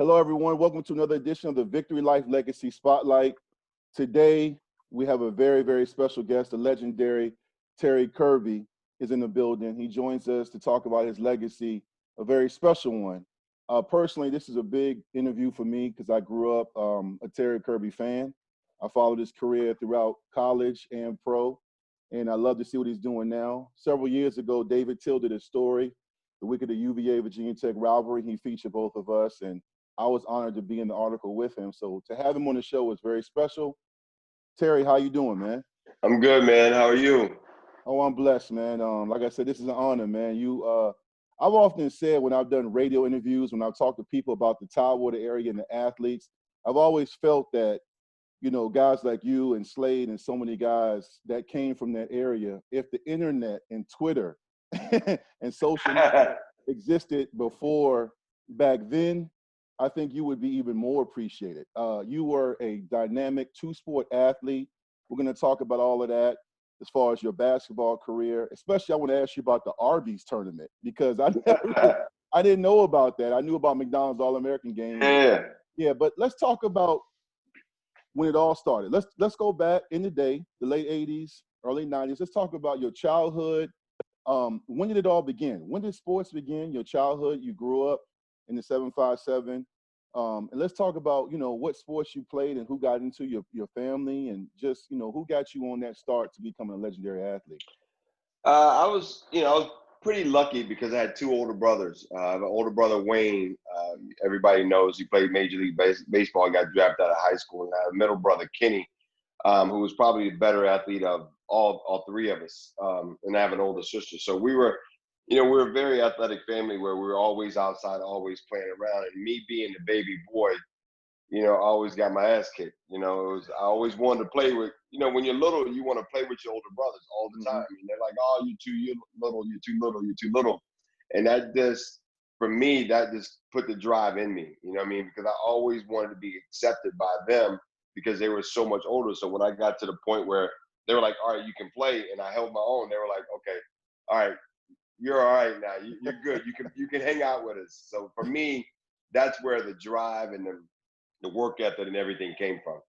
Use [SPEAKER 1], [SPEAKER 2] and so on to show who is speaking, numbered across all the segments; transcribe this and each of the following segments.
[SPEAKER 1] Hello, everyone. Welcome to another edition of the Victory Life Legacy Spotlight. Today, we have a very, very special guest. The legendary Terry Kirby is in the building. He joins us to talk about his legacy, a very special one. Personally, this is a big interview for me because I grew up a Terry Kirby fan. I followed his career throughout college and pro, and I love to see what he's doing now. Several years ago, David Till did a story, the week of the UVA Virginia Tech rivalry. He featured both of us, and I was honored to be in the article with him. So to have him on the show was very special. Terry, how you doing, man?
[SPEAKER 2] I'm good, man. How are you?
[SPEAKER 1] Oh, I'm blessed, man. Like I said, this is an honor, man. I've often said when I've done radio interviews, when I've talked to people about the Tidewater area and the athletes, I've always felt that, you know, guys like you and Slade and so many guys that came from that area, if the internet and Twitter and social media existed before back then, I think you would be even more appreciated. You were a dynamic two-sport athlete. We're going to talk about all of that as far as your basketball career. Especially, I want to ask you about the Arby's tournament because I didn't know about that. I knew about McDonald's All-American game. Yeah, but let's talk about when it all started. Let's go back in the day, the late 80s, early 90s. Let's talk about your childhood. When did it all begin? When did sports begin? Your childhood, you grew up in the 757. And let's talk about, you know, what sports you played and who got into your family and just, you know, who got you on that start to becoming a legendary athlete.
[SPEAKER 2] I was pretty lucky because I had two older brothers. I have an older brother, Wayne. Everybody knows he played Major League Baseball, got drafted out of high school. And I have a middle brother, Kenny, who was probably the better athlete of all three of us. And I have an older sister. So we were a very athletic family where we were always outside, always playing around. And me being the baby boy, I always got my ass kicked. I always wanted to play with, when you're little, you want to play with your older brothers all the time. And they're like, oh, you're too little. And that just, for me, that just put the drive in me, you know what I mean? Because I always wanted to be accepted by them because they were so much older. So when I got to the point where they were like, all right, you can play, and I held my own, they were like, okay, all right, you're all right now. You're good. You can hang out with us. So for me, that's where the drive and the work ethic and everything came from.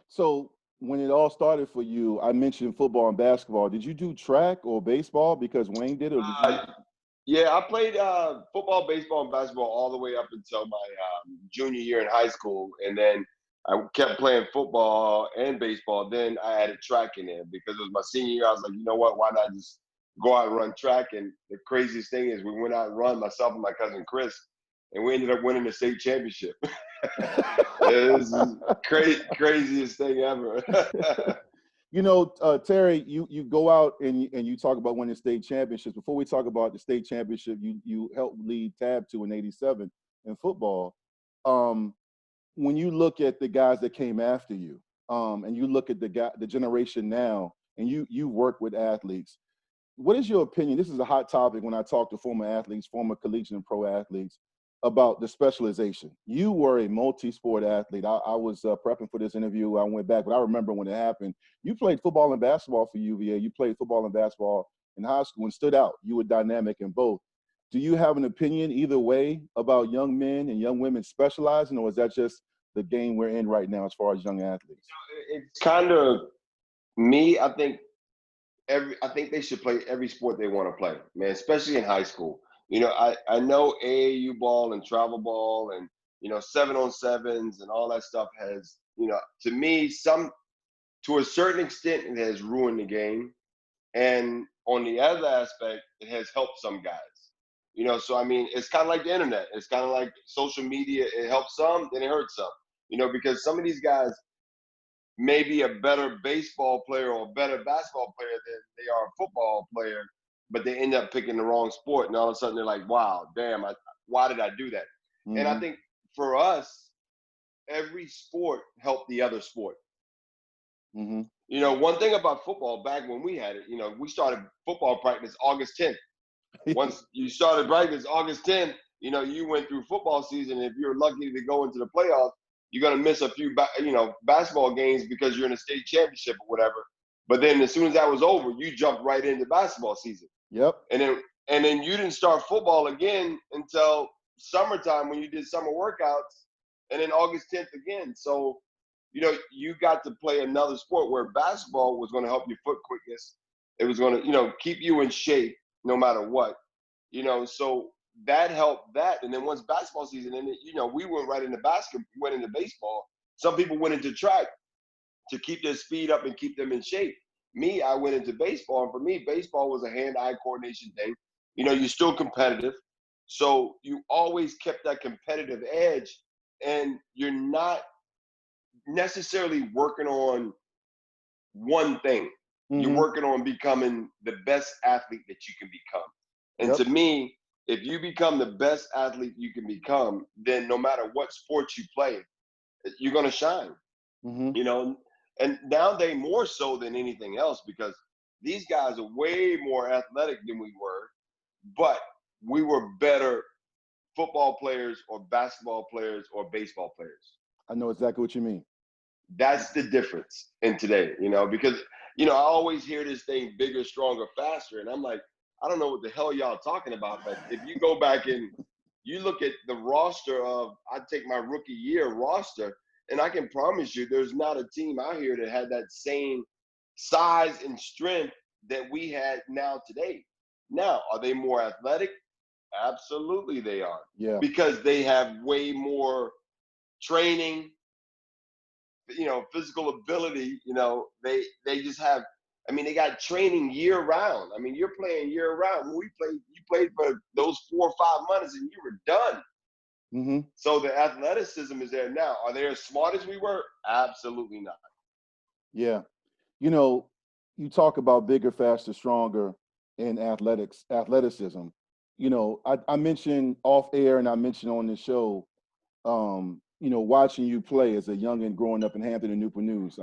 [SPEAKER 1] So when it all started for you, I mentioned football and basketball. Did you do track or baseball because Wayne did it? Or did you...
[SPEAKER 2] Yeah, I played football, baseball, and basketball all the way up until my junior year in high school. And then I kept playing football and baseball. Then I added track in there because it was my senior year. I was like, you know what? Why not just go out and run track? And the craziest thing is we went out and run, myself and my cousin Chris, and we ended up winning the state championship. It was the craziest thing ever.
[SPEAKER 1] You know, Terry, you go out and you talk about winning state championships. Before we talk about the state championship, you helped lead Tabb to in '87 in football. When you look at the guys that came after you, and you look at the generation now, and you work with athletes, what is your opinion? This is a hot topic when I talk to former athletes, former collegiate and pro athletes, about the specialization. You were a multi-sport athlete. I was prepping for this interview. I went back, but I remember when it happened. You played football and basketball for UVA. You played football and basketball in high school and stood out. You were dynamic in both. Do you have an opinion either way about young men and young women specializing, or is that just the game we're in right now as far as young athletes?
[SPEAKER 2] It's kind of me. I think they should play every sport they want to play, man, especially in high school. I know AAU ball and travel ball and, 7-on-7s and all that stuff has, to me, to a certain extent, it has ruined the game. And on the other aspect, it has helped some guys. So, I mean, it's kind of like the internet. It's kind of like social media. It helps some, then it hurts some, because some of these guys may be a better baseball player or a better basketball player than they are a football player, but they end up picking the wrong sport, and all of a sudden they're like, wow, damn, why did I do that? Mm-hmm. And I think for us, every sport helped the other sport. Mm-hmm. One thing about football, back when we had it, we started football practice August 10th. Once you started practice August 10th, you went through football season. If you're lucky to go into the playoffs, you're going to miss a few, basketball games because you're in a state championship or whatever. But then as soon as that was over, you jumped right into basketball season.
[SPEAKER 1] Yep.
[SPEAKER 2] And then you didn't start football again until summertime when you did summer workouts, and then August 10th again. So, you got to play another sport where basketball was going to help your foot quickness. It was going to, keep you in shape no matter what, so that helped that. And then once basketball season ended, we went right into went into baseball. Some people went into track to keep their speed up and keep them in shape. Me, I went into baseball, and for me, baseball was a hand-eye coordination thing. You're still competitive, so you always kept that competitive edge, and you're not necessarily working on one thing.
[SPEAKER 1] Mm-hmm.
[SPEAKER 2] You're working on becoming the best athlete that you can become. And to me, if you become the best athlete you can become, then no matter what sport you play, you're going to shine.
[SPEAKER 1] Mm-hmm.
[SPEAKER 2] And nowadays more so than anything else, because these guys are way more athletic than we were, but we were better football players or basketball players or baseball players.
[SPEAKER 1] I know exactly what you mean.
[SPEAKER 2] That's the difference in today, because, I always hear this thing, bigger, stronger, faster. And I'm like, I don't know what the hell y'all talking about. But if you go back and you look at the roster I take my rookie year roster, and I can promise you there's not a team out here that had that same size and strength that we had now today. Now, are they more athletic? Absolutely they are.
[SPEAKER 1] Yeah.
[SPEAKER 2] Because they have way more training, physical ability. They just have, they got training year round. You're playing year round. When you played for those 4 or 5 months and you were done.
[SPEAKER 1] Mm-hmm.
[SPEAKER 2] So the athleticism is there now. Are they as smart as we were? Absolutely not.
[SPEAKER 1] Yeah. You talk about bigger, faster, stronger in athleticism. I mentioned off air and I mentioned on the show, watching you play as a youngin' growing up in Hampton and Newport News.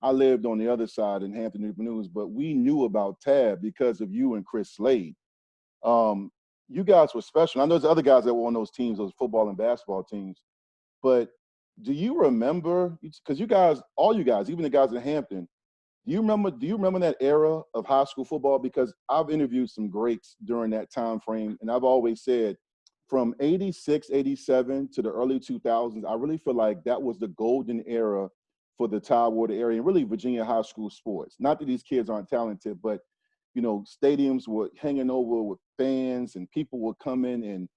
[SPEAKER 1] I lived on the other side in Hampton, Newport News, but we knew about Tabb because of you and Chris Slade. You guys were special. I know there's other guys that were on those teams, those football and basketball teams, but do you remember, because all you guys, even the guys in Hampton, do you remember that era of high school football? Because I've interviewed some greats during that time frame, and I've always said from 86, 87 to the early 2000s, I really feel like that was the golden era for the Tidewater area and really Virginia high school sports. Not that these kids aren't talented, but, stadiums were hanging over with fans and people would come in and,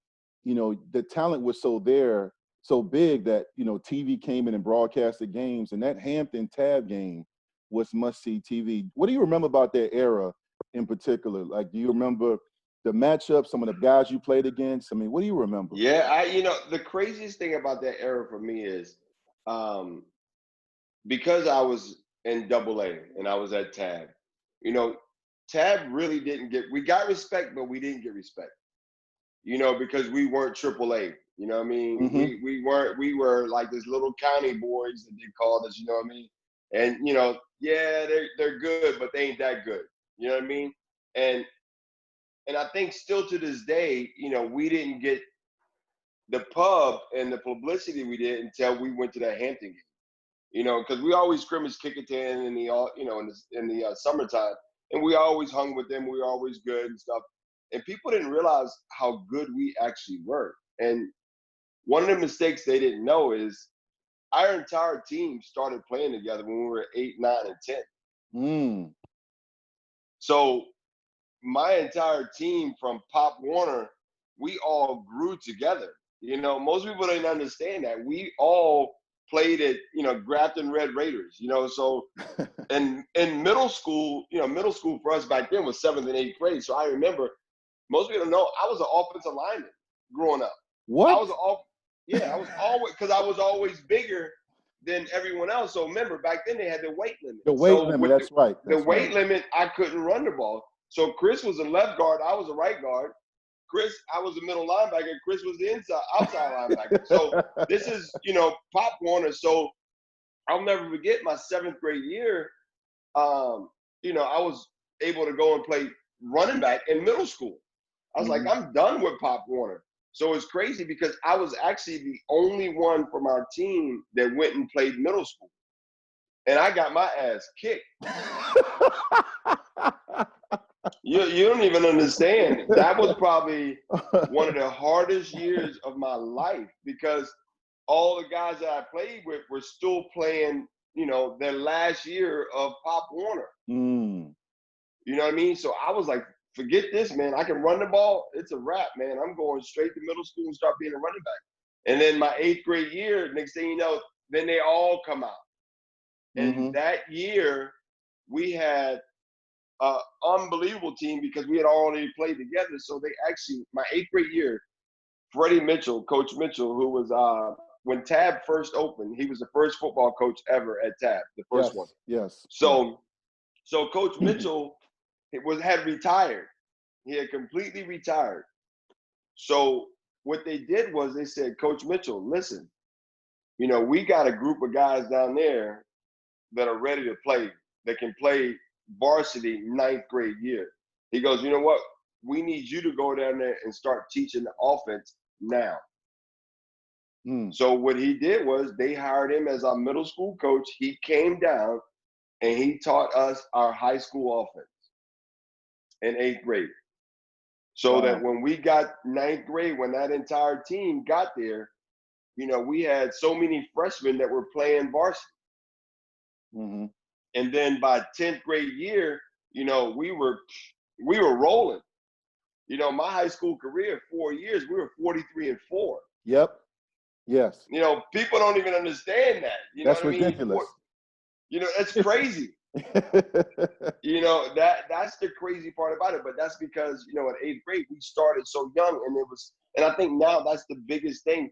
[SPEAKER 1] the talent was so big that, TV came in and broadcasted games, and that Hampton Tabb game was must-see TV. What do you remember about that era in particular? Like, do you remember the matchup, some of the guys you played against? What do you remember?
[SPEAKER 2] Yeah, the craziest thing about that era for me is because I was in AA and I was at Tabb, Tabb really we got respect, but we didn't get respect, because we weren't AAA.
[SPEAKER 1] Mm-hmm.
[SPEAKER 2] We were like this little county boys that they called us, And, yeah, they're good, but they ain't that good. You know what I mean? And I think still to this day, we didn't get the pub and the publicity we did until we went to that Hampton game. Because we always scrimmaged Kickerton in the summertime, and we always hung with them. We were always good and stuff. And people didn't realize how good we actually were. And one of the mistakes they didn't know is our entire team started playing together when we were 8, 9, and 10.
[SPEAKER 1] Mm.
[SPEAKER 2] So my entire team from Pop Warner, we all grew together. Most people didn't understand that. We all played at, Grafton Red Raiders, so in middle school, middle school for us back then was 7th and 8th grade. So I remember, most people know, I was an offensive lineman growing up.
[SPEAKER 1] What?
[SPEAKER 2] I was always, because I was always bigger than everyone else. So remember, back then they had the weight limit.
[SPEAKER 1] The weight limit, that's right.
[SPEAKER 2] The weight limit, I couldn't run the ball. So Chris was a left guard, I was a right guard. Chris, I was a middle linebacker. Chris was the outside linebacker. So this is, Pop Warner. So I'll never forget my 7th grade year. I was able to go and play running back in middle school. I was like, I'm done with Pop Warner. So it's crazy because I was actually the only one from our team that went and played middle school. And I got my ass kicked. You don't even understand. That was probably one of the hardest years of my life because all the guys that I played with were still playing, their last year of Pop Warner.
[SPEAKER 1] Mm.
[SPEAKER 2] You know what I mean? So I was like, forget this, man. I can run the ball. It's a wrap, man. I'm going straight to middle school and start being a running back. And then my 8th grade year, next thing you know, then they all come out. And that year, we had an unbelievable team because we had already played together. So they actually, my 8th grade year, Freddie Mitchell, Coach Mitchell, who was when Tabb first opened, he was the first football coach ever at Tabb, the first one.
[SPEAKER 1] Yes.
[SPEAKER 2] So Coach Mitchell had retired. He had completely retired. So what they did was they said, Coach Mitchell, listen, we got a group of guys down there that are ready to play, that can play varsity 9th grade year. He goes, you know what? We need you to go down there and start teaching the offense now. So what he did was they hired him as our middle school coach. He came down and he taught us our high school offense in 8th grade. So that when we got 9th grade, when that entire team got there, we had so many freshmen that were playing varsity. And then by 10th grade year, we were rolling. My high school career, 4 years, we were 43-4.
[SPEAKER 1] Yep. Yes.
[SPEAKER 2] People don't even understand that.
[SPEAKER 1] That's ridiculous.
[SPEAKER 2] That's crazy. That's the crazy part about it. But that's because, at 8th grade, we started so young, and I think now that's the biggest thing,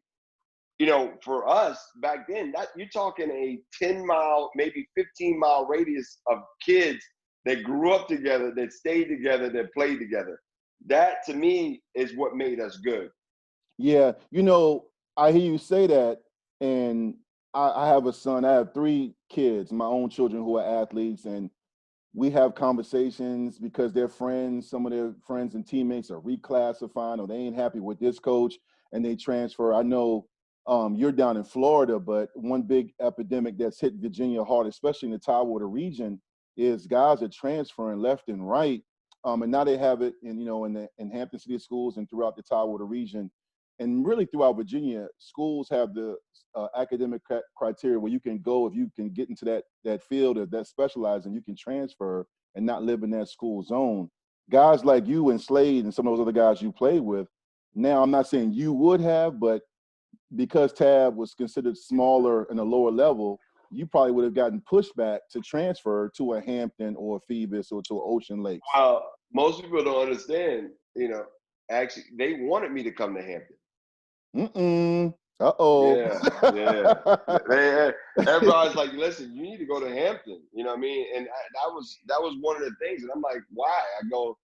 [SPEAKER 2] for us back then. That you're talking a 10-mile, maybe 15-mile radius of kids that grew up together, that stayed together, that played together. That to me is what made us good.
[SPEAKER 1] Yeah, I hear you say that, and I have a son. I have 3 kids, my own children who are athletes, and we have conversations because their friends, some of their friends and teammates are reclassifying or they ain't happy with this coach and they transfer. I know you're down in Florida, but one big epidemic that's hit Virginia hard, especially in the Tidewater region, is guys are transferring left and right. And now they have it in Hampton City schools and throughout the Tidewater region. And really throughout Virginia, schools have the academic criteria where you can go if you can get into that field or that specializing, you can transfer and not live in that school zone. Guys like you and Slade and some of those other guys you played with, now I'm not saying you would have, but because Tabb was considered smaller and a lower level, you probably would have gotten pushback to transfer to a Hampton or a Phoebus or to an Ocean Lakes.
[SPEAKER 2] Most people don't understand, actually, they wanted me to come to Hampton.
[SPEAKER 1] Uh-oh.
[SPEAKER 2] Yeah. Everybody's like, listen, you need to go to Hampton. You know what I mean? And that was one of the things. And I'm like, why? I go,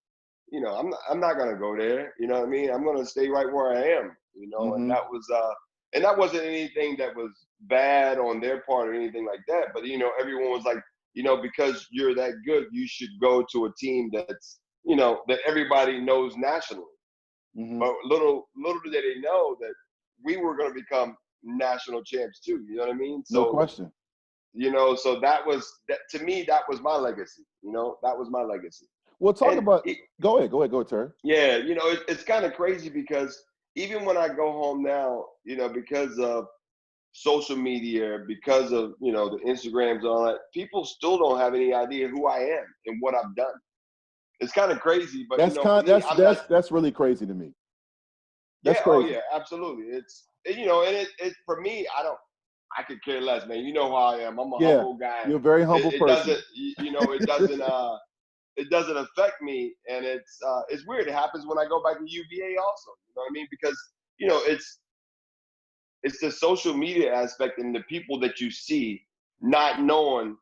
[SPEAKER 2] I'm not gonna go there. You know what I mean? I'm gonna stay right where I am. And that wasn't anything that was bad on their part or anything like that. But everyone was like, because you're that good, you should go to a team that's that everybody knows nationally. But little did they know that we were going to become national champs too. You know what I mean? So,
[SPEAKER 1] no question.
[SPEAKER 2] So that to me, that was my legacy. That was my legacy.
[SPEAKER 1] Well, go ahead, Terry.
[SPEAKER 2] Yeah, it's kind of crazy because even when I go home now, because of social media, because of the Instagrams and all that, people still don't have any idea who I am and what I've done. It's kind of crazy, but
[SPEAKER 1] that's really crazy to me. That's crazy.
[SPEAKER 2] Oh yeah, absolutely. It's it for me. I could care less, man. You know how I am. I'm a humble guy.
[SPEAKER 1] You're a very humble person.
[SPEAKER 2] It doesn't affect me, and it's weird. It happens when I go back to UVA also. You know what I mean? Because it's the social media aspect and the people that you see, not knowing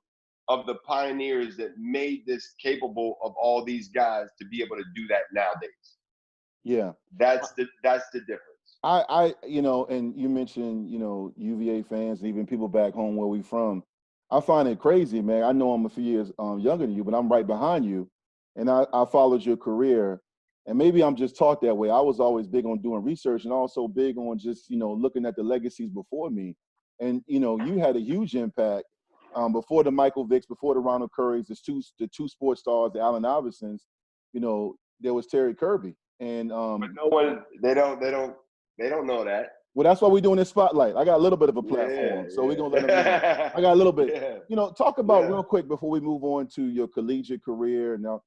[SPEAKER 2] of the pioneers that made this capable of all these guys to be able to do that nowadays.
[SPEAKER 1] Yeah,
[SPEAKER 2] that's the difference.
[SPEAKER 1] And you mentioned UVA fans and even people back home where we from. I find it crazy, man. I know I'm a few years younger than you, but I'm right behind you, and I followed your career. And maybe I'm just taught that way. I was always big on doing research and also big on just looking at the legacies before me. And you had a huge impact before the Michael Vicks, before the Ronald Currys, the two sports stars, the Allen Iversons. there was Terry Kirby. And
[SPEAKER 2] but no one, they don't know that.
[SPEAKER 1] well, that's why we're doing this spotlight. I got a little bit of a platform,
[SPEAKER 2] Yeah,
[SPEAKER 1] so we're gonna
[SPEAKER 2] yeah.
[SPEAKER 1] let them know. I got a little bit.
[SPEAKER 2] Yeah.
[SPEAKER 1] Talk about
[SPEAKER 2] Yeah.
[SPEAKER 1] real quick before we move on to your collegiate career. Now,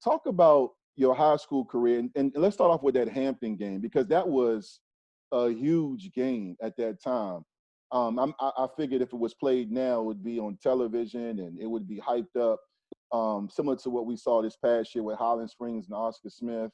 [SPEAKER 1] talk about your high school career, and let's start off with that Hampton game, because that was a huge game at that time. I figured if it was played now, it would be on television and it would be hyped up, similar to what we saw this past year with Highland Springs and Oscar Smith,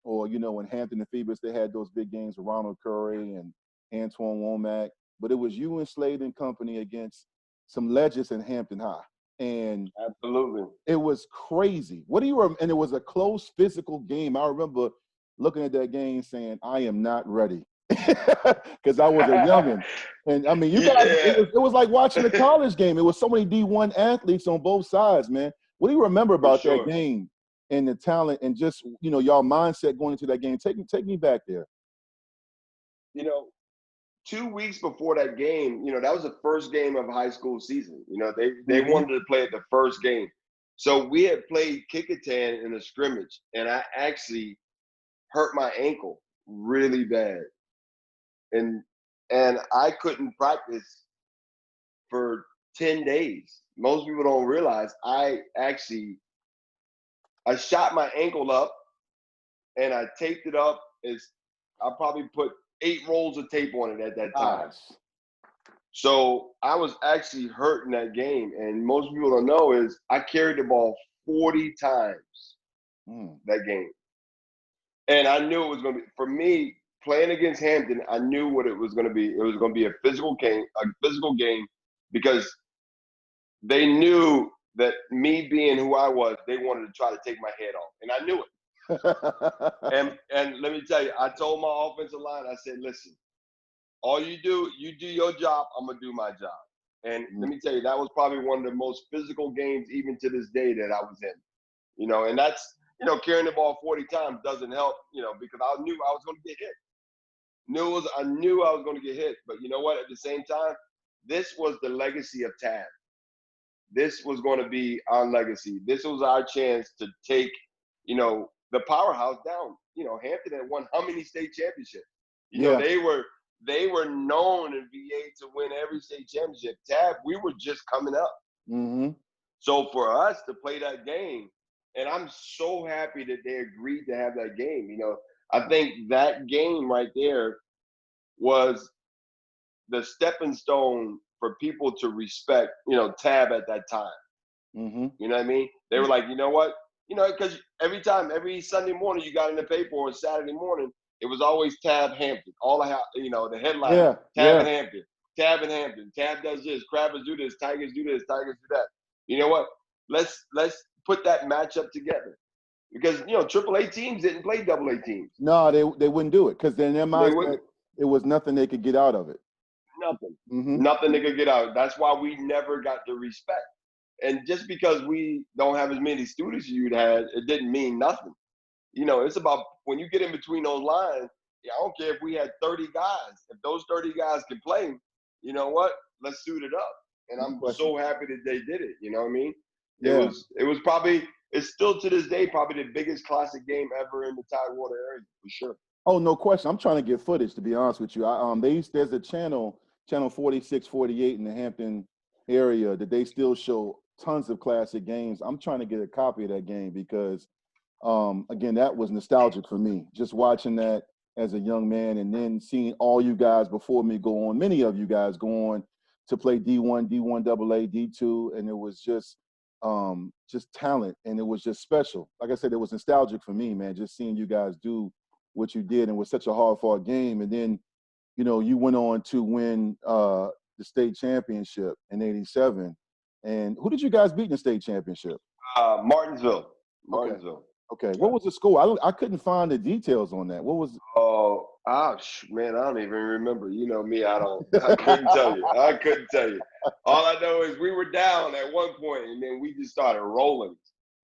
[SPEAKER 1] or in Hampton and Phoebus, they had those big games with Ronald Curry and Antoine Womack. But it was you and Slade and company against some legends in Hampton High, and
[SPEAKER 2] Absolutely.
[SPEAKER 1] it was crazy. What do you remember? And it was a close physical game. I remember looking at that game saying, I am not ready. Because I was a youngin'. And I mean, you guys, it was like watching a college game. It was so many D1 athletes on both sides, man. What do you remember about that game and the talent and just, y'all mindset going into that game? Take me back there.
[SPEAKER 2] 2 weeks before that game, that was the first game of high school season. They wanted to play at the first game. So we had played Kickintan in a scrimmage, and I actually hurt my ankle really bad. And I couldn't practice for 10 days. Most people don't realize I shot my ankle up and I taped it up. I probably put 8 rolls of tape on it at that time.
[SPEAKER 1] Nice.
[SPEAKER 2] So I was actually hurt in that game. And most people don't know is I carried the ball 40 times that game. And I knew it was going to be, for me, playing against Hampton, I knew what it was going to be. It was going to be a physical game because they knew that me being who I was, they wanted to try to take my head off. And I knew it. and let me tell you, I told my offensive line, I said, listen, all you do your job, I'm going to do my job. And let me tell you, that was probably one of the most physical games even to this day that I was in. And that's, carrying the ball 40 times doesn't help, because I knew I was going to get hit. I knew I was going to get hit. But you know what? At the same time, this was the legacy of Tabb. This was going to be our legacy. This was our chance to take, the powerhouse down. Hampton had won how many state championships? They were known in VA to win every state championship. Tabb, we were just coming up.
[SPEAKER 1] Mm-hmm.
[SPEAKER 2] So for us to play that game, and I'm so happy that they agreed to have that game. I think that game right there was the stepping stone for people to respect, Tabb at that time.
[SPEAKER 1] Mm-hmm.
[SPEAKER 2] You know what I mean? They were like, you know what? Because every Sunday morning you got in the paper or Saturday morning, it was always Tabb Hampton. All the headline, Tabb and Hampton. Tabb and Hampton. Tabb does this. Crabbers do this. Tigers do this. Tigers do that. You know what? Let's put that matchup together. Because, AAA teams didn't play AA teams.
[SPEAKER 1] No, they wouldn't do it because in their mindset, it was nothing they could get out of it.
[SPEAKER 2] Nothing.
[SPEAKER 1] Mm-hmm.
[SPEAKER 2] Nothing they could get out. That's why we never got the respect. And just because we don't have as many students as you'd had, it didn't mean nothing. It's about when you get in between those lines, I don't care if we had 30 guys. If those 30 guys can play, you know what? Let's suit it up. And I'm so happy that they did it. You know what I mean?
[SPEAKER 1] Yeah.
[SPEAKER 2] It was probably, it's still to this day, probably the biggest classic game ever in the Tidewater area, for sure.
[SPEAKER 1] Oh, no question. I'm trying to get footage, to be honest with you. There's a channel 46, 48 in the Hampton area that they still show tons of classic games. I'm trying to get a copy of that game because, again, that was nostalgic for me. Just watching that as a young man and then seeing all you guys before me go on, many of you guys go on to play D1, D1 AA, D2, and it was just talent, and it was just special. Like I said, it was nostalgic for me, man, just seeing you guys do what you did, and it was such a hard-fought game. And then, you went on to win the state championship in '87. And who did you guys beat in the state championship?
[SPEAKER 2] Martinsville.
[SPEAKER 1] Okay. What was the score? I couldn't find the details on that. What was?
[SPEAKER 2] Oh, man, I don't even remember. You know me, I couldn't tell you. All I know is we were down at one point, and then we just started rolling.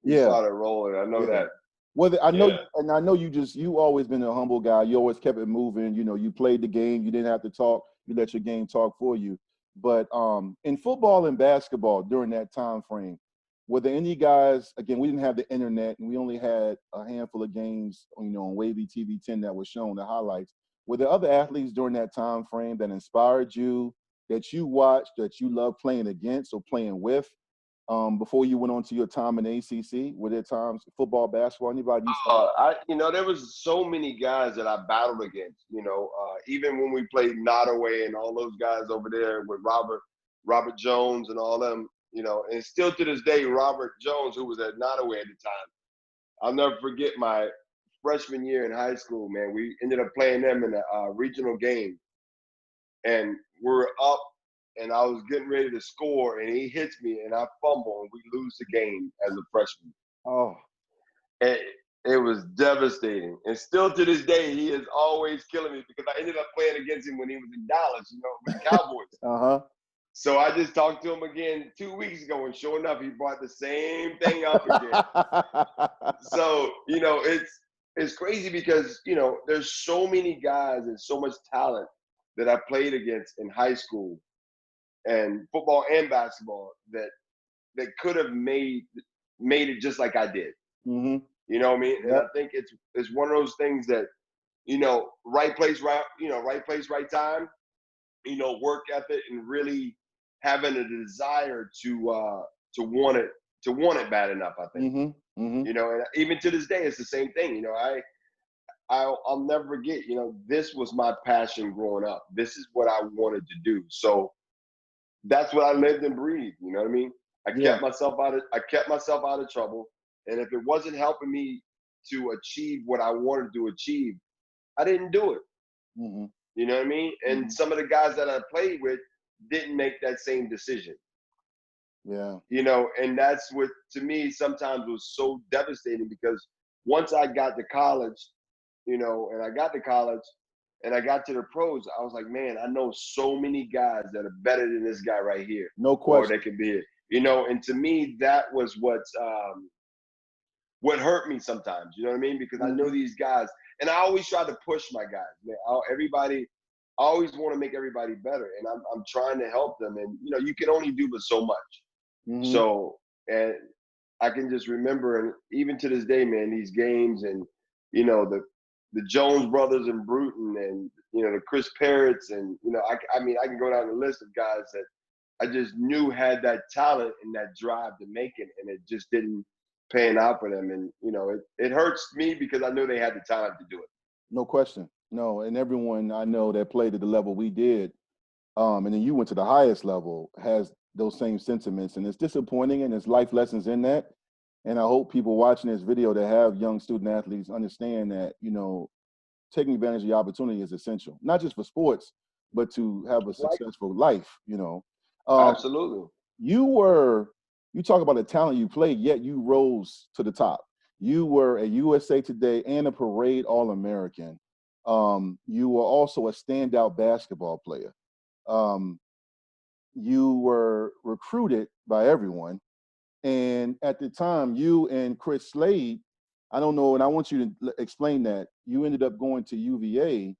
[SPEAKER 2] I know that.
[SPEAKER 1] Well, I know, and I know you always been a humble guy. You always kept it moving. You played the game. You didn't have to talk. You let your game talk for you. But in football and basketball during that time frame, were there any guys, again, we didn't have the internet and we only had a handful of games, on Wavy TV 10 that was shown, the highlights. Were there other athletes during that time frame that inspired you, that you watched, that you loved playing against or playing with before you went on to your time in ACC? Were there times, football, basketball, anybody you saw?
[SPEAKER 2] There was so many guys that I battled against, even when we played Nottoway and all those guys over there with Robert Jones and all them, and still to this day, Robert Jones, who was at Nottoway at the time, I'll never forget my freshman year in high school, man. We ended up playing them in a regional game, and we were up, and I was getting ready to score, and he hits me, and I fumble, and we lose the game as a freshman.
[SPEAKER 1] Oh.
[SPEAKER 2] And it was devastating. And still to this day, he is always killing me because I ended up playing against him when he was in Dallas, with the Cowboys. So I just talked to him again 2 weeks ago, and sure enough, he brought the same thing up again. So, it's crazy because, there's so many guys and so much talent that I played against in high school and football and basketball that could have made it just like I did.
[SPEAKER 1] Mm-hmm.
[SPEAKER 2] You know what I mean? Yep. And I think it's one of those things that, right place, right time, work ethic and really having a desire to want it bad enough, I think.
[SPEAKER 1] Mm-hmm. Mm-hmm.
[SPEAKER 2] And even to this day, it's the same thing. I'll never forget, this was my passion growing up. This is what I wanted to do. So that's what I lived and breathed. You know what I mean? I kept myself out of trouble. And if it wasn't helping me to achieve what I wanted to achieve, I didn't do it.
[SPEAKER 1] Mm-hmm.
[SPEAKER 2] You know what I mean? And some of the guys that I played with didn't make that same decision.
[SPEAKER 1] Yeah.
[SPEAKER 2] And that's what, to me, sometimes was so devastating because once I got to college, and I got to college and I got to the pros, I was like, man, I know so many guys that are better than this guy right here.
[SPEAKER 1] No question.
[SPEAKER 2] Or they could be it. And to me, that was what hurt me sometimes, you know what I mean? Because I know these guys, and I always try to push my guys. Man, I always want to make everybody better, and I'm trying to help them. And you can only do but so much. Mm-hmm. So, and I can just remember, and even to this day, man, these games, and the Jones brothers and Bruton, and the Chris Parrots, and I can go down the list of guys that I just knew had that talent and that drive to make it, and it just didn't pan out for them. And it hurts me because I knew they had the talent to do it.
[SPEAKER 1] No question. No, and everyone I know that played at the level we did, and then you went to the highest level, has those same sentiments, and it's disappointing, and there's life lessons in that. And I hope people watching this video that have young student athletes understand that taking advantage of the opportunity is essential, not just for sports, but to have a successful life.
[SPEAKER 2] Absolutely.
[SPEAKER 1] You talk about the talent you played, yet you rose to the top. You were a USA Today and a Parade All-American. You were also a standout basketball player. You were recruited by everyone. And at the time, you and Chris Slade, I don't know, and I want you to explain that, you ended up going to UVA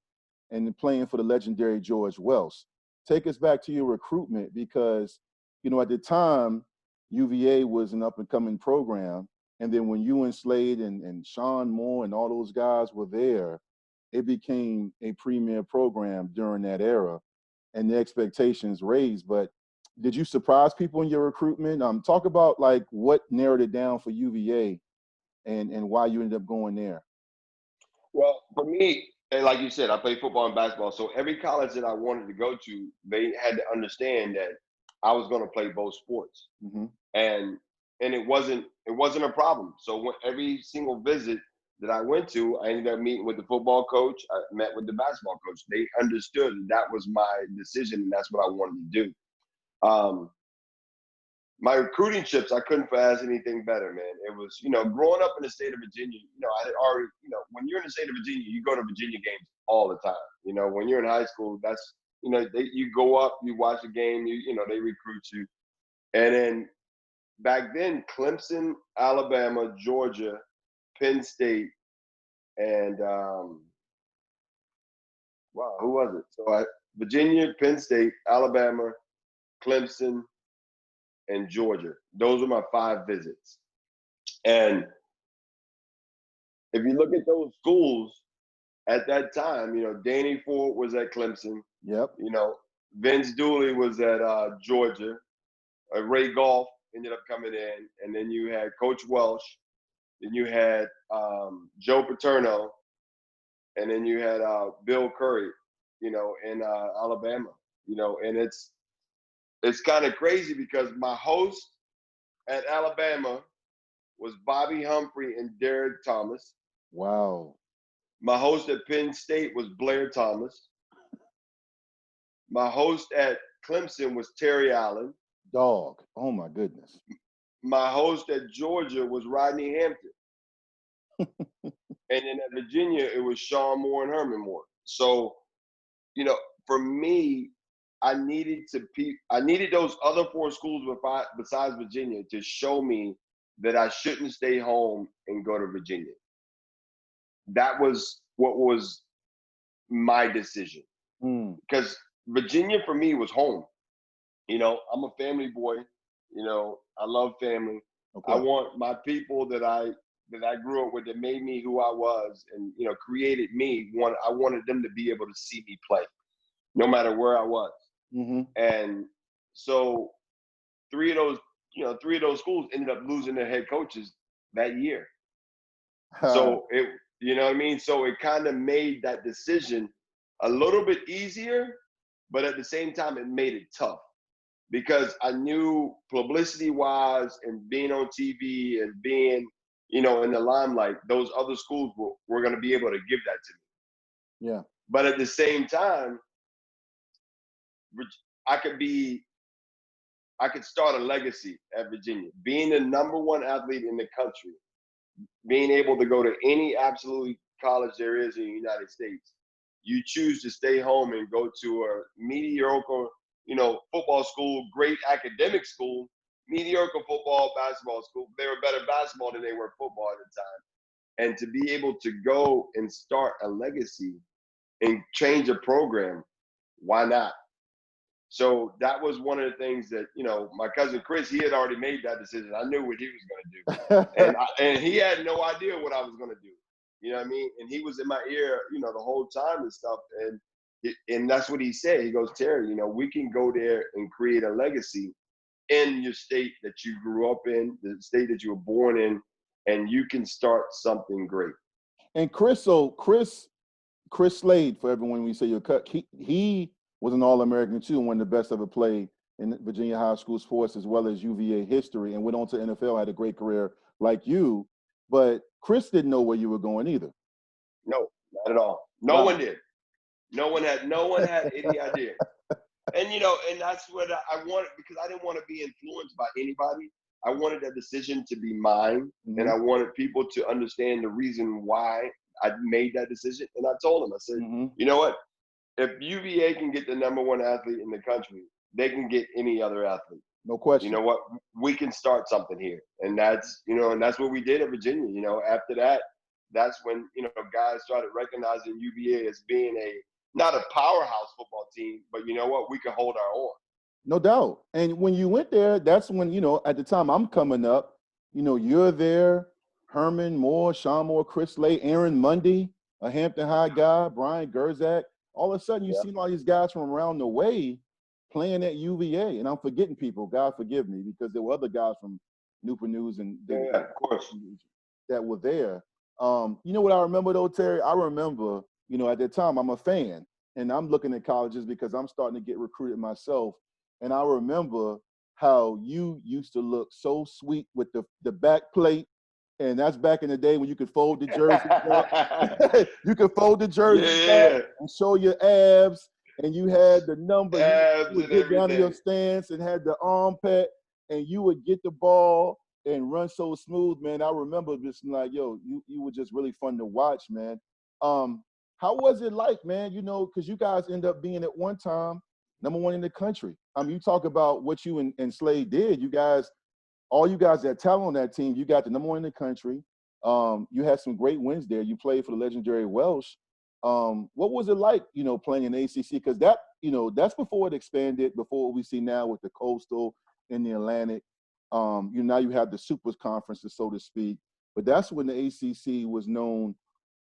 [SPEAKER 1] and playing for the legendary George Welsh. Take us back to your recruitment because, at the time, UVA was an up-and-coming program. And then when you and Slade and Sean Moore and all those guys were there, it became a premier program during that era, and the expectations raised. But did you surprise people in your recruitment? Talk about what narrowed it down for UVA and why you ended up going there.
[SPEAKER 2] Well, for me, like you said, I played football and basketball. So every college that I wanted to go to, they had to understand that I was going to play both sports.
[SPEAKER 1] Mm-hmm.
[SPEAKER 2] And it wasn't a problem. So every single visit that I went to, I ended up meeting with the football coach. I met with the basketball coach. They understood that was my decision, and that's what I wanted to do. My recruiting trips, I couldn't ask anything better, man. It was, growing up in the state of Virginia, I had already, when you're in the state of Virginia, you go to Virginia games all the time. When you're in high school, that's, you go up, you watch the game, they recruit you. And then back then, Clemson, Alabama, Georgia, Penn State, and who was it? So Virginia, Penn State, Alabama, Clemson, and Georgia. Those were my 5 visits. And if you look at those schools at that time, Danny Ford was at Clemson.
[SPEAKER 1] Yep.
[SPEAKER 2] Vince Dooley was at Georgia. Ray Goff ended up coming in. And then you had Coach Welsh. Then you had Joe Paterno. And then you had Bill Curry, in Alabama. And it's kind of crazy because my host at Alabama was Bobby Humphrey and Derek Thomas.
[SPEAKER 1] Wow.
[SPEAKER 2] My host at Penn State was Blair Thomas. My host at Clemson was Terry Allen.
[SPEAKER 1] Dog. Oh, my goodness.
[SPEAKER 2] My host at Georgia was Rodney Hampton. And then at Virginia, it was Sean Moore and Herman Moore. So, for me, I needed those other 4 schools besides Virginia to show me that I shouldn't stay home and go to Virginia. That was what was my decision. Because Virginia for me was home. I'm a family boy. I love family. Okay. I want my people that I grew up with, that made me who I was and, created me. I wanted them to be able to see me play no matter where I was. Mm-hmm. And so 3 of those schools ended up losing their head coaches that year. So it, So it kind of made that decision a little bit easier, but at the same time, it made it tough because I knew publicity-wise and being on TV and being, in the limelight, those other schools were going to be able to give that to me.
[SPEAKER 1] Yeah.
[SPEAKER 2] But at the same time, I could start a legacy at Virginia, being the #1 athlete in the country, being able to go to any absolute college there is in the United States. You choose to stay home and go to a mediocre, football school, great academic school, mediocre football, basketball school. They were better basketball than they were football at the time. And to be able to go and start a legacy and change a program, why not? So that was one of the things that, my cousin Chris, he had already made that decision. I knew what he was going to do. and he had no idea what I was going to do. You know what I mean? And he was in my ear, the whole time and stuff. And that's what he said. He goes, Terry, we can go there and create a legacy in your state that you grew up in, the state that you were born in, and you can start something great.
[SPEAKER 1] And Chris Slade, for everyone, when we say your cut, he was an All-American too, and one of the best ever played in Virginia high school sports as well as UVA history, and went on to NFL, had a great career like you. But Chris didn't know where you were going either.
[SPEAKER 2] No, not at all. No one did. No one had any idea. And, and that's what I wanted, because I didn't want to be influenced by anybody. I wanted that decision to be mine, and I wanted people to understand the reason why I made that decision. And I told them, I said, you know what? If UVA can get the #1 athlete in the country, they can get any other athlete.
[SPEAKER 1] No question.
[SPEAKER 2] You know what? We can start something here. And that's, and that's what we did at Virginia. After that, that's when, guys started recognizing UVA as being not a powerhouse football team, but you know what? We can hold our own.
[SPEAKER 1] No doubt. And when you went there, that's when, at the time I'm coming up, you're there, Herman Moore, Sean Moore, Chris Slade, Aaron Mundy, a Hampton High guy, Brian Gerzak. All of a sudden, you see all these guys from around the way playing at UVA. And I'm forgetting people. God forgive me, because there were other guys from Newport News and
[SPEAKER 2] of course,
[SPEAKER 1] that were there. You know what I remember, though, Terry? I remember, at that time, I'm a fan. And I'm looking at colleges because I'm starting to get recruited myself. And I remember how you used to look so sweet with the back plate. And that's back in the day when you could fold the jersey. You could fold the jersey back and show your abs, and you had the number. You would get down to your stance and had the arm pat, and you would get the ball and run so smooth, man. I remember just like, yo, you were just really fun to watch, man. How was it like, man? Because you guys end up being at one time #1 in the country. You talk about what you and Slade did. All you guys that talent on that team, you got the #1 in the country. You had some great wins there. You played for the legendary Welsh. What was it like, playing in ACC? Because that's before it expanded, before what we see now with the Coastal in the Atlantic. Now you have the Super Conferences, so to speak. But that's when the ACC was known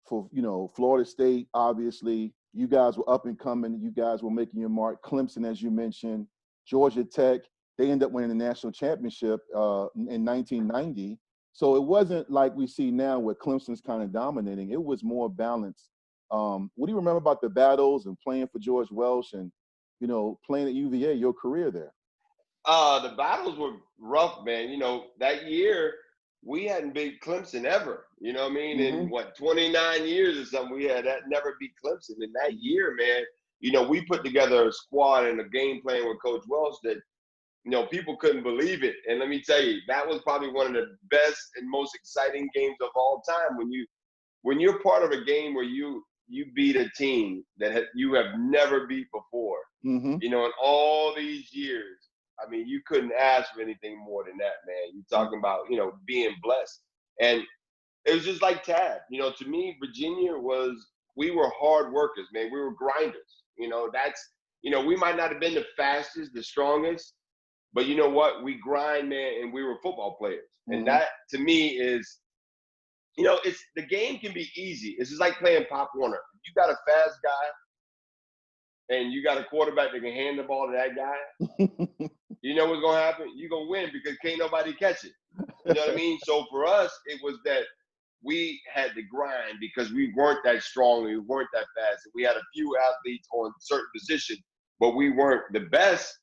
[SPEAKER 1] for, Florida State, obviously. You guys were up and coming. You guys were making your mark. Clemson, as you mentioned. Georgia Tech, they ended up winning the national championship in 1990. So it wasn't like we see now where Clemson's kind of dominating. It was more balanced. What do you remember about the battles and playing for George Welsh and, playing at UVA, your career there?
[SPEAKER 2] The battles were rough, man. That year we hadn't beat Clemson ever. You know what I mean?
[SPEAKER 1] Mm-hmm.
[SPEAKER 2] In 29 years or something, we had never beat Clemson. In that year, man, we put together a squad and a game plan with Coach Welsh that, people couldn't believe it. And let me tell you, that was probably one of the best and most exciting games of all time. When you're part of a game where you beat a team that you have never beat before,
[SPEAKER 1] Mm-hmm.
[SPEAKER 2] in all these years. I mean, you couldn't ask for anything more than that, man. You're talking about, being blessed. And it was just like Tabb. To me, Virginia we were hard workers, man. We were grinders. We might not have been the fastest, the strongest, but you know what? We grind, man, and we were football players.
[SPEAKER 1] Mm-hmm.
[SPEAKER 2] And that, to me, is, the game can be easy. It's just like playing Pop Warner. You got a fast guy and you got a quarterback that can hand the ball to that guy, you know what's going to happen? You're going to win because can't nobody catch it. You know what I mean? So for us, it was that we had to grind because we weren't that strong. We weren't that fast. We had a few athletes on certain positions, but we weren't the best.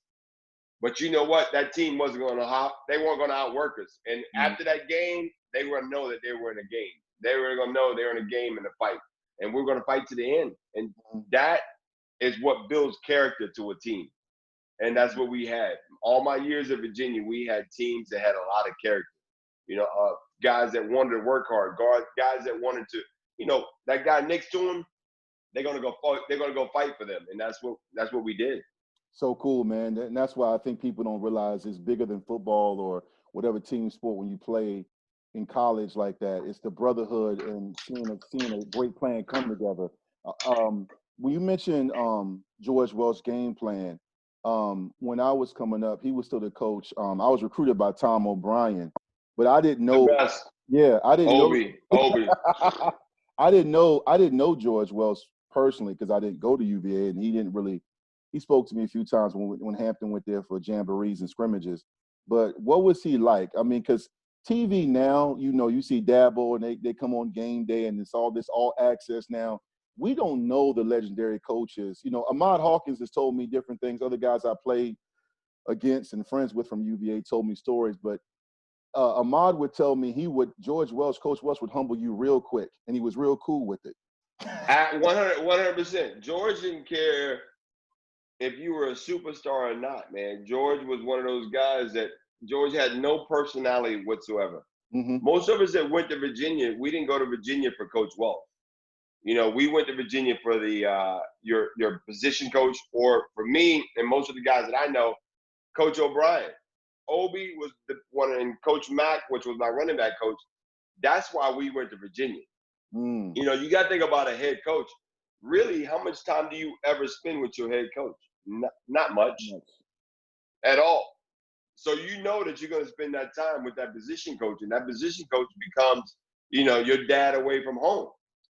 [SPEAKER 2] But you know what? That team wasn't going to they weren't going to outwork us. And after that game, they were going to know that they were in a game. They were going to know they were in a game and a fight. And we're going to fight to the end. And that is what builds character to a team. And that's what we had. All my years at Virginia, we had teams that had a lot of character. Guys that wanted to work hard, guys that wanted to, that guy next to him, they're gonna go fight. They're gonna go fight for them, and that's what we did.
[SPEAKER 1] So cool, man. And that's why I think people don't realize it's bigger than football or whatever team sport when you play in college like that. It's the brotherhood and seeing a great plan come together. When you mentioned George Welsh's game plan, when I was coming up, he was still the coach. I was recruited by Tom O'Brien, but I didn't know.
[SPEAKER 2] The best.
[SPEAKER 1] Yeah, I didn't
[SPEAKER 2] Obi.
[SPEAKER 1] I didn't know George Welsh personally because I didn't go to UVA, and he didn't really. He spoke to me a few times when Hampton went there for jamborees and scrimmages. But what was he like? I mean, because TV now, you see Dabo and they come on game day and it's all access now. We don't know the legendary coaches. Ahmad Hawkins has told me different things. Other guys I played against and friends with from UVA told me stories. But Ahmad would tell me Coach Welsh would humble you real quick. And he was real cool with it.
[SPEAKER 2] At 100%. George didn't care if you were a superstar or not, man. George was one of those guys that George had no personality whatsoever.
[SPEAKER 1] Mm-hmm.
[SPEAKER 2] Most of us that went to Virginia, we didn't go to Virginia for Coach Welsh. We went to Virginia for the your position coach, or for me and most of the guys that I know, Coach O'Brien. Obi was the one, and Coach Mack, which was my running back coach. That's why we went to Virginia. You got to think about a head coach. Really, how much time do you ever spend with your head coach? Not much at all. So you know that you're going to spend that time with that position coach, and that position coach becomes, your dad away from home.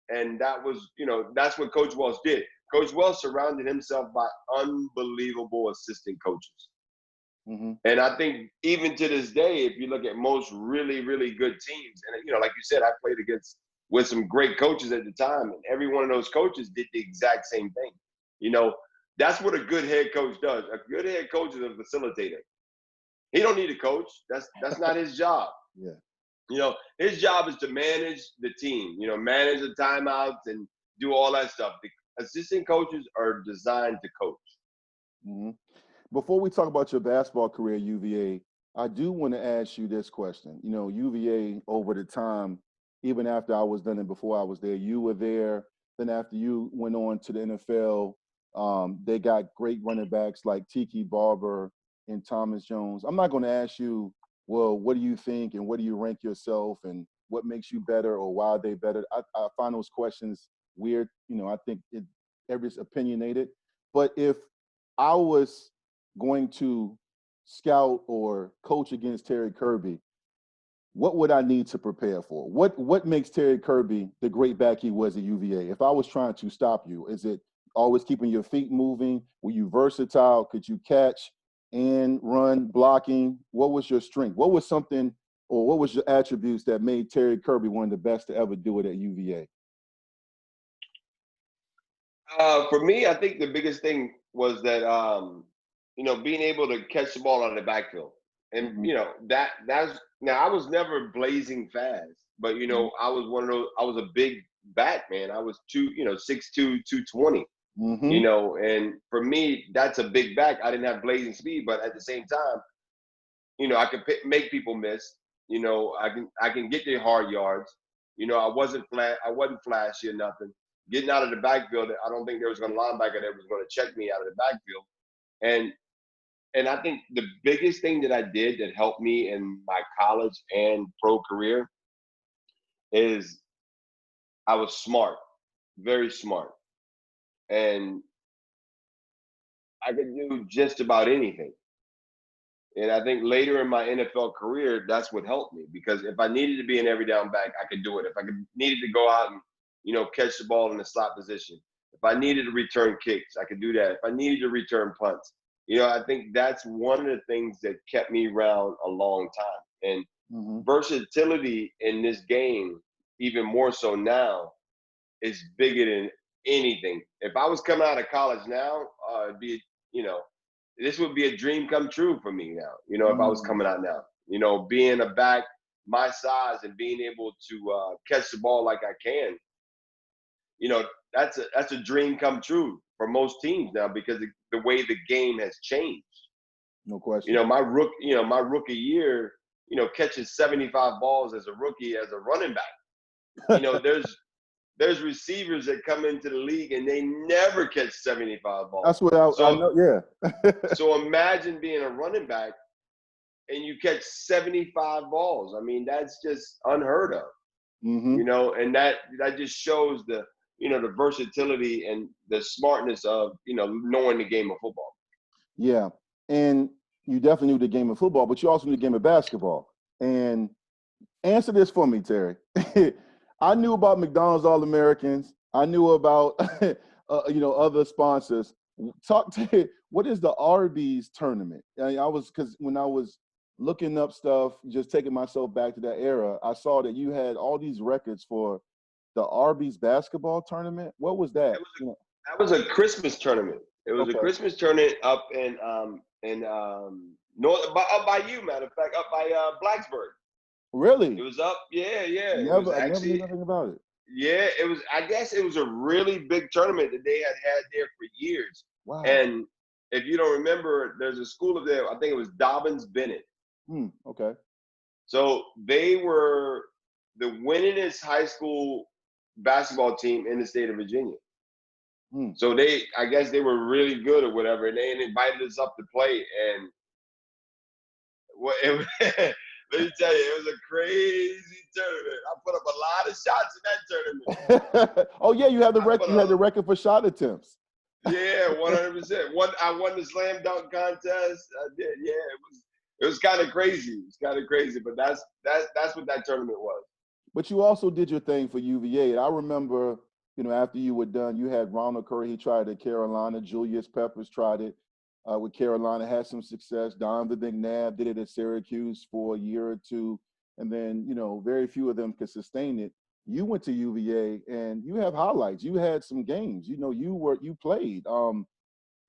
[SPEAKER 2] And that was, that's what Coach Welsh did. Coach Welsh surrounded himself by unbelievable assistant coaches.
[SPEAKER 1] Mm-hmm.
[SPEAKER 2] And I think even to this day, if you look at most really, really good teams, and, like you said, I played with some great coaches at the time, and every one of those coaches did the exact same thing. That's what a good head coach does. A good head coach is a facilitator. He don't need a coach. That's not his job.
[SPEAKER 1] Yeah.
[SPEAKER 2] His job is to manage the team, manage the timeouts and do all that stuff. The assistant coaches are designed to coach.
[SPEAKER 1] Mm-hmm. Before we talk about your basketball career at UVA, I do want to ask you this question. UVA over the time, even after I was done and before I was there, you were there. Then after you went on to the NFL, they got great running backs like Tiki Barber and Thomas Jones. I'm not going to ask you, well, what do you think and what do you rank yourself and what makes you better or why are they better? I find those questions weird. I think everybody's opinionated. But if I was going to scout or coach against Terry Kirby, what would I need to prepare for? What makes Terry Kirby the great back he was at UVA? If I was trying to stop you, is it always keeping your feet moving? Were you versatile? Could you catch and run, blocking? What was your strength? What was something, or what was your attributes that made Terry Kirby one of the best to ever do it at UVA?
[SPEAKER 2] For me, I think the biggest thing was that being able to catch the ball out of the backfield, and
[SPEAKER 1] Mm-hmm.
[SPEAKER 2] that's now I was never blazing fast, but I was one of those. I was a big back man. I was 6'2", 220.
[SPEAKER 1] Mm-hmm.
[SPEAKER 2] And for me, that's a big back. I didn't have blazing speed, but at the same time, I could make people miss. I can get their hard yards. I wasn't flat. I wasn't flashy or nothing. Getting out of the backfield, I don't think there was going to linebacker that was going to check me out of the backfield. And I think the biggest thing that I did that helped me in my college and pro career is I was smart, very smart, and I could do just about anything. And I think later in my NFL career, that's what helped me, because if I needed to be an every down back, I could do it. If I needed to go out and catch the ball in the slot position, if I needed to return kicks, I could do that. If I needed to return punts, I think that's one of the things that kept me around a long time. And
[SPEAKER 1] Mm-hmm.
[SPEAKER 2] versatility in this game, even more so now, is bigger than anything. If I was coming out of college now, it'd be this would be a dream come true for me now. If I was
[SPEAKER 1] Mm-hmm.
[SPEAKER 2] coming out now, being a back my size and being able to catch the ball like I can, that's a dream come true for most teams now, because the way the game has changed.
[SPEAKER 1] No question.
[SPEAKER 2] My rookie year, catching 75 balls as a rookie as a running back. There's receivers that come into the league and they never catch 75 balls.
[SPEAKER 1] That's what I
[SPEAKER 2] So
[SPEAKER 1] know. Yeah.
[SPEAKER 2] so imagine being a running back and you catch 75 balls. I mean, that's just unheard of.
[SPEAKER 1] Mm-hmm.
[SPEAKER 2] And that just shows the versatility and the smartness of knowing the game of football.
[SPEAKER 1] Yeah. And you definitely knew the game of football, but you also knew the game of basketball. And answer this for me, Terry. I knew about McDonald's All-Americans. I knew about other sponsors. Talk to what is the Arby's tournament? Because when I was looking up stuff, just taking myself back to that era, I saw that you had all these records for the Arby's basketball tournament. What was that?
[SPEAKER 2] That was a Christmas tournament. It was a
[SPEAKER 1] Okay.
[SPEAKER 2] Christmas tournament up in north, up by you, matter of fact, up by Blacksburg.
[SPEAKER 1] Really?
[SPEAKER 2] It was up, yeah. It was
[SPEAKER 1] I never knew
[SPEAKER 2] actually,
[SPEAKER 1] nothing about it.
[SPEAKER 2] yeah, it was. I guess it was a really big tournament that they had there for years.
[SPEAKER 1] Wow.
[SPEAKER 2] And if you don't remember, there's a school up there. I think it was Dobbins Bennett.
[SPEAKER 1] Okay.
[SPEAKER 2] So they were the winningest high school basketball team in the state of Virginia. So I guess they were really good or whatever, and they invited us up to play. And let me tell you, it was a crazy tournament. I put up a lot of shots in that tournament.
[SPEAKER 1] Oh yeah, you have the record. You had the record for shot attempts.
[SPEAKER 2] Yeah, 100%. I won the slam dunk contest. I did. Yeah, it was kind of crazy. It's kind of crazy, but that's what that tournament was.
[SPEAKER 1] But you also did your thing for UVA. And I remember, after you were done, you had Ronald Curry. He tried it at Carolina. Julius Peppers tried it with Carolina, had some success. Donovan McNabb did it at Syracuse for a year or two. And then, very few of them could sustain it. You went to UVA and you have highlights. You had some games. You played.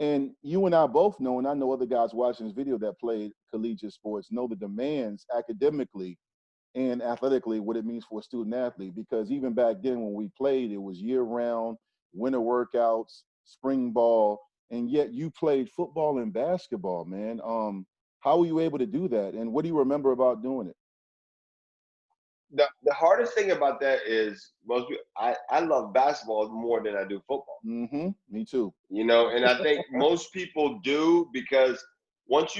[SPEAKER 1] And you and I both know, and I know other guys watching this video that played collegiate sports, know the demands academically and athletically, what it means for a student athlete. Because even back then when we played, it was year round, winter workouts, spring ball, and yet you played football and basketball, man. How were you able to do that? And what do you remember about doing it?
[SPEAKER 2] The hardest thing about that is I love basketball more than I do football.
[SPEAKER 1] Mm-hmm. Me too.
[SPEAKER 2] And I think most people do, because once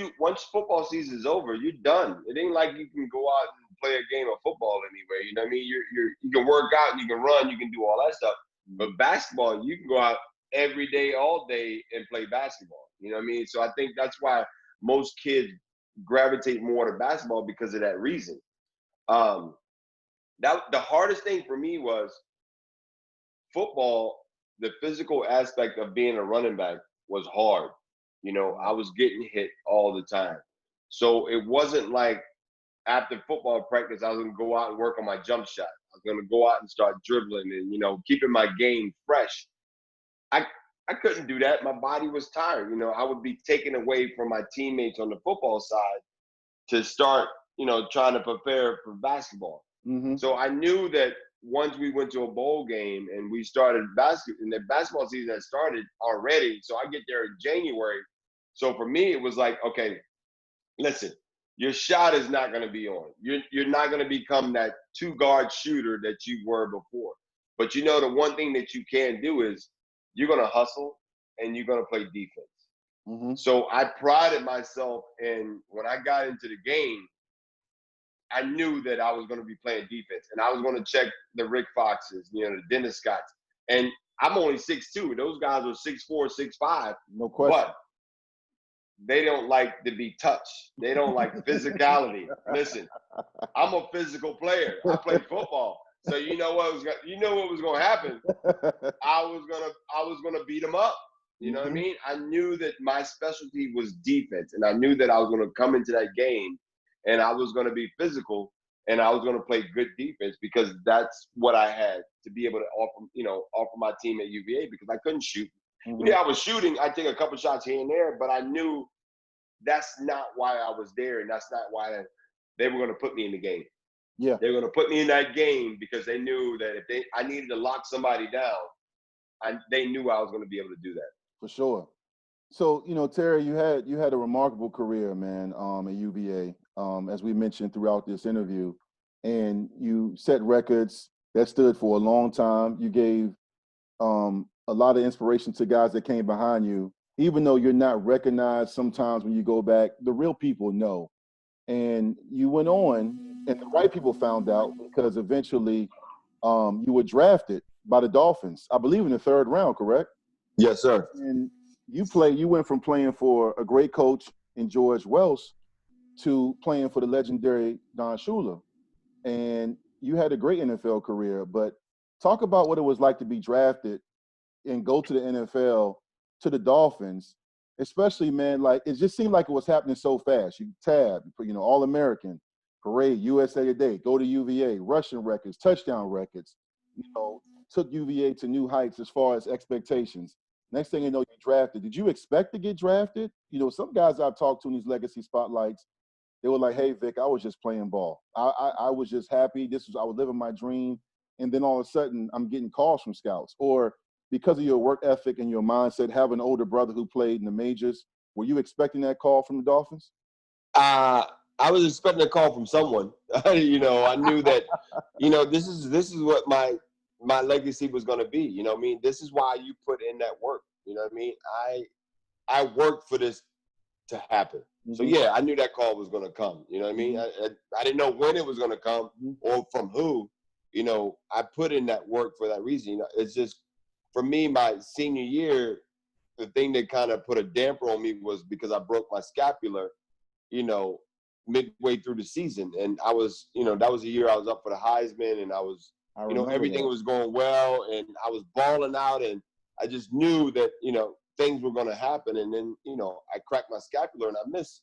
[SPEAKER 2] football season is over, you're done. It ain't like you can go out and play a game of football anywhere. You know what I mean? You can work out and you can run, you can do all that stuff. But basketball, you can go out every day, all day, and play basketball. You know what I mean? So I think that's why most kids gravitate more to basketball because of that reason. The hardest thing for me was football. The physical aspect of being a running back was hard. I was getting hit all the time. So it wasn't like after football practice, I was going to go out and work on my jump shot. I was going to go out and start dribbling and, keeping my game fresh. I couldn't do that. My body was tired. I would be taken away from my teammates on the football side to start, trying to prepare for basketball.
[SPEAKER 1] Mm-hmm.
[SPEAKER 2] So I knew that once we went to a bowl game and we started and the basketball season had started already. So I get there in January. So for me, it was like, okay, listen, your shot is not going to be on. You're not going to become that two-guard shooter that you were before. But the one thing that you can do is you're going to hustle and you're going to play defense.
[SPEAKER 1] Mm-hmm.
[SPEAKER 2] So I prided myself in when I got into the game, I knew that I was going to be playing defense and I was going to check the Rick Foxes, the Dennis Scotts. And I'm only 6'2". Those guys are 6'4", 6'5".
[SPEAKER 1] No question.
[SPEAKER 2] But they don't like to be touched. They don't like physicality. Listen, I'm a physical player. I played football. So you know what was going to happen. I was gonna beat them up. You know what I mean? I knew that my specialty was defense, and I knew that I was going to come into that game, and I was going to be physical, and I was going to play good defense because that's what I had to be able to offer my team at UVA because I couldn't shoot.
[SPEAKER 1] Mm-hmm.
[SPEAKER 2] I was shooting. I take a couple shots here and there, but I knew that's not why I was there, and that's not why they were going to put me in the game.
[SPEAKER 1] Yeah,
[SPEAKER 2] they were going to put me in that game because they knew that if I needed to lock somebody down, they knew I was going to be able to do that.
[SPEAKER 1] for sure. So, Terry, you had a remarkable career, man, at UVA, as we mentioned throughout this interview, and you set records that stood for a long time. You gave a lot of inspiration to guys that came behind you, even though you're not recognized sometimes when you go back, the real people know. And you went on, and the right people found out because eventually you were drafted by the Dolphins, I believe in the 3rd round, correct?
[SPEAKER 2] Yes, sir.
[SPEAKER 1] And you went from playing for a great coach in George Welsh to playing for the legendary Don Shula. And you had a great NFL career, but talk about what it was like to be drafted and go to the NFL, to the Dolphins, especially, man, like it just seemed like it was happening so fast. You Tabb, All-American, parade, USA Today, go to UVA, rushing records, touchdown records, took UVA to new heights as far as expectations. Next thing you know, you drafted. Did you expect to get drafted? Some guys I've talked to in these legacy spotlights, they were like, hey, Vic, I was just playing ball. I was just happy. I was living my dream. And then all of a sudden, I'm getting calls from scouts. Or because of your work ethic and your mindset, having an older brother who played in the majors, were you expecting that call from the Dolphins?
[SPEAKER 2] I was expecting a call from someone. I knew that, this is what my legacy was going to be. This is why you put in that work. I worked for this to happen. Mm-hmm. So yeah, I knew that call was going to come. Mm-hmm. I didn't know when it was going to come or from who. I put in that work for that reason. It's just for me, my senior year, the thing that kind of put a damper on me was because I broke my scapular, midway through the season. And I was, that was the year I was up for the Heisman, and I was, everything was going well, and I was balling out, and I just knew that, things were going to happen. And then, I cracked my scapular and I missed,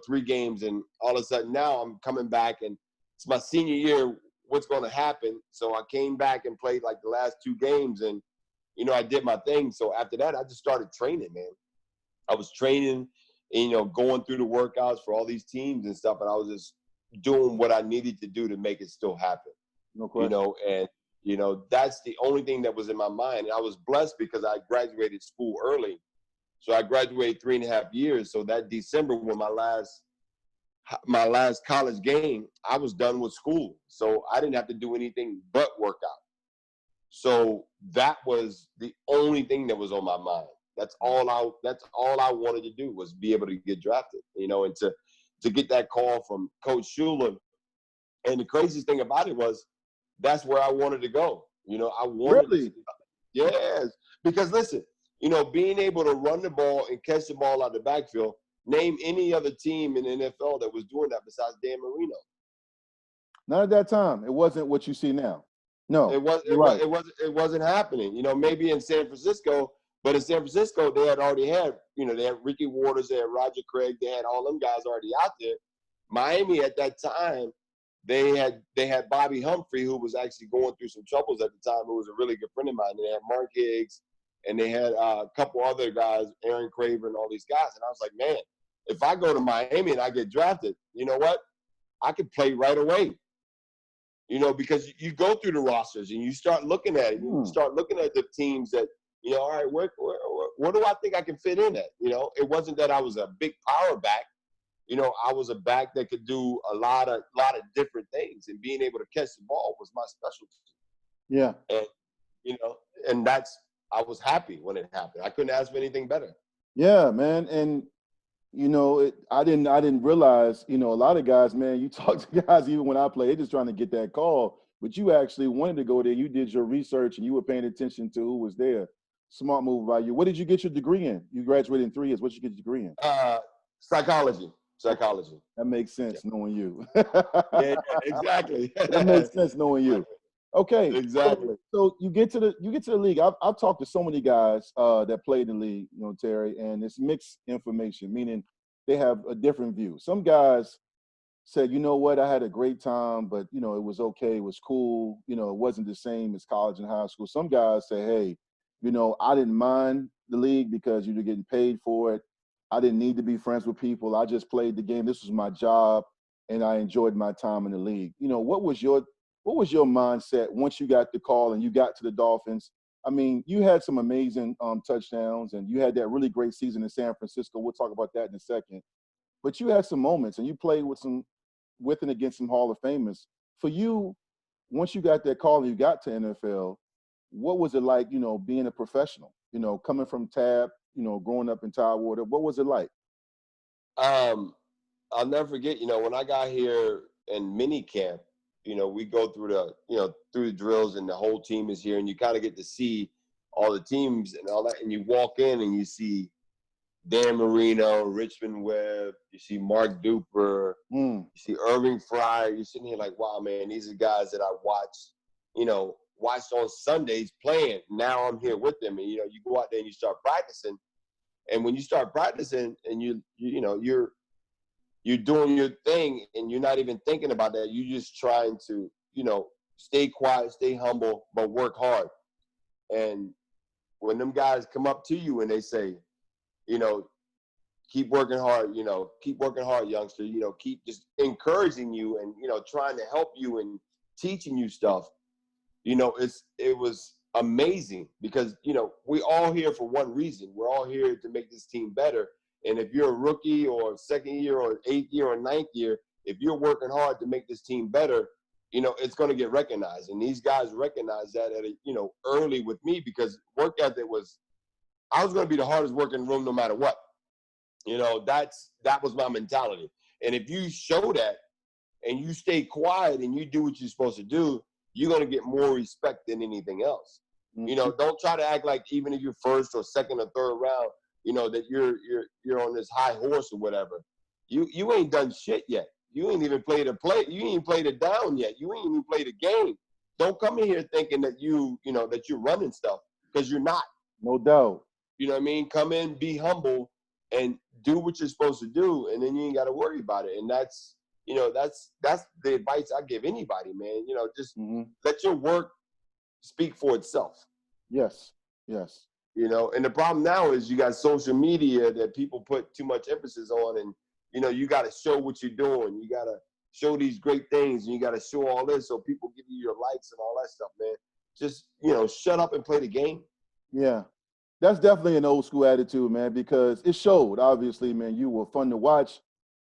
[SPEAKER 2] 3 games. And all of a sudden now I'm coming back, and it's my senior year. What's going to happen? So I came back and played like the last 2 games, and, I did my thing. So after that, I just started training, man. I was training, and, going through the workouts for all these teams and stuff. And I was just doing what I needed to do to make it still happen.
[SPEAKER 1] No question.
[SPEAKER 2] And, that's the only thing that was in my mind. And I was blessed because I graduated school early. So I graduated 3.5 years. So that December, when my last college game, I was done with school. So I didn't have to do anything but work out. So that was the only thing that was on my mind. That's all I wanted to do was be able to get drafted, and to get that call from Coach Shula. And the craziest thing about it was that's where I wanted to go. I wanted
[SPEAKER 1] really?
[SPEAKER 2] Yes. Because listen, being able to run the ball and catch the ball out of the backfield, name any other team in the NFL that was doing that besides Dan Marino.
[SPEAKER 1] Not at that time. It wasn't what you see now. No,
[SPEAKER 2] it wasn't happening. You know, maybe in San Francisco, but in San Francisco they had already had, you know, they had Ricky Waters, they had Roger Craig, they had all them guys already out there. Miami at that time, they had Bobby Humphrey, who was actually going through some troubles at the time, who was a really good friend of mine. And they had Mark Higgs, and they had a couple other guys, Aaron Craver and all these guys. And I was like, man, if I go to Miami and I get drafted, you know what? I could play right away. You know, because you go through the rosters and you start looking at it. You start looking at the teams that, you know, all right, where do I think I can fit in at? You know, it wasn't that I was a big power back. You know, I was a back that could do a lot of different things, and being able to catch the ball was my specialty.
[SPEAKER 1] Yeah.
[SPEAKER 2] And, you know, and I was happy when it happened. I couldn't ask for anything better.
[SPEAKER 1] Yeah, man. And, you know, I didn't realize, you know, a lot of guys, man, you talk to guys even when I play, they're just trying to get that call, but you actually wanted to go there. You did your research and you were paying attention to who was there. Smart move by you. What did you get your degree in? You graduated in 3 years. What did you get your degree in?
[SPEAKER 2] Psychology.
[SPEAKER 1] That makes sense, knowing you.
[SPEAKER 2] Yeah, exactly.
[SPEAKER 1] That makes sense knowing you. Okay,
[SPEAKER 2] exactly.
[SPEAKER 1] So you get to the league. I've talked to so many guys that played in the league, you know, Terry, and it's mixed information, meaning they have a different view. Some guys said, you know what, I had a great time, but you know, it was okay, it was cool, you know, it wasn't the same as college and high school. Some guys say, hey, you know, I didn't mind the league because you're getting paid for it. I didn't need to be friends with people. I just played the game. This was my job, and I enjoyed my time in the league. You know, what was your mindset once you got the call and you got to the Dolphins? I mean, you had some amazing touchdowns, and you had that really great season in San Francisco. We'll talk about that in a second. But you had some moments, and you played with and against some Hall of Famers. For you, once you got that call and you got to NFL, what was it like, you know, being a professional? You know, coming from Tabb, you know, growing up in Tidewater, what was it like?
[SPEAKER 2] I'll never forget, you know, when I got here in mini camp, you know, we go through the drills and the whole team is here, and you kind of get to see all the teams and all that. And you walk in and you see Dan Marino, Richmond Webb, you see Mark Duper, you see Irving Fryer. You're sitting here like, wow, man, these are guys that I watched on Sundays playing. Now I'm here with them. And, you know, you go out there and you start practicing. And when you start practicing and you're doing your thing and you're not even thinking about that, you're just trying to, you know, stay quiet, stay humble, but work hard. And when them guys come up to you and they say, you know, keep working hard, youngster, you know, keep just encouraging you and, you know, trying to help you and teaching you stuff, you know, it was amazing because, you know, we all here for one reason. We're all here to make this team better. And if you're a rookie or second year or 8th year or 9th year, if you're working hard to make this team better, you know, it's going to get recognized. And these guys recognize that early with me, because work ethic I was going to be the hardest working room no matter what. You know, that was my mentality. And if you show that and you stay quiet and you do what you're supposed to do, you're going to get more respect than anything else. Mm-hmm. You know, don't try to act like even if you're first or second or third round, you know, that you're on this high horse or whatever. You ain't done shit yet. You ain't even played a play. You ain't played it down yet. You ain't even played a game. Don't come in here thinking that that you're running stuff, because you're not.
[SPEAKER 1] No doubt.
[SPEAKER 2] You know what I mean? Come in, be humble, and do what you're supposed to do, and then you ain't got to worry about it. And that's the advice I give anybody, man. You know, just let your work speak for itself.
[SPEAKER 1] Yes.
[SPEAKER 2] You know, and the problem now is you got social media that people put too much emphasis on, and, you know, you got to show what you're doing. You got to show these great things, and you got to show all this so people give you your likes and all that stuff, man. Just, you know, shut up and play the game.
[SPEAKER 1] Yeah. That's definitely an old school attitude, man, because it showed, obviously, man. You were fun to watch.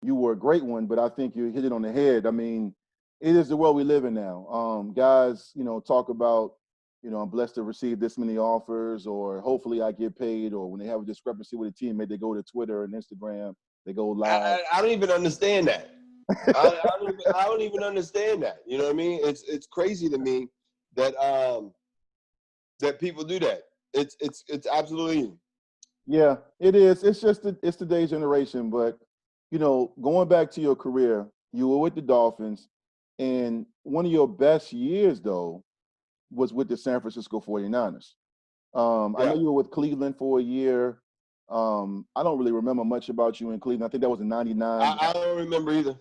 [SPEAKER 1] You were a great one, but I think you hit it on the head. I mean, it is the world we live in now. Guys, you know, talk about, you know, I'm blessed to receive this many offers, or hopefully I get paid, or when they have a discrepancy with a teammate, they go to Twitter and Instagram, they go live.
[SPEAKER 2] I don't even understand that. I don't even understand that. You know what I mean? It's crazy to me that that people do that. It's absolutely,
[SPEAKER 1] Yeah, it is. It's just it's today's generation. But going back to your career, you were with the Dolphins, and one of your best years though was with the San Francisco 49ers. I know
[SPEAKER 2] Yeah.
[SPEAKER 1] you were with Cleveland for a year. I don't really remember much about you in Cleveland. I think that was in '99.
[SPEAKER 2] I don't remember either.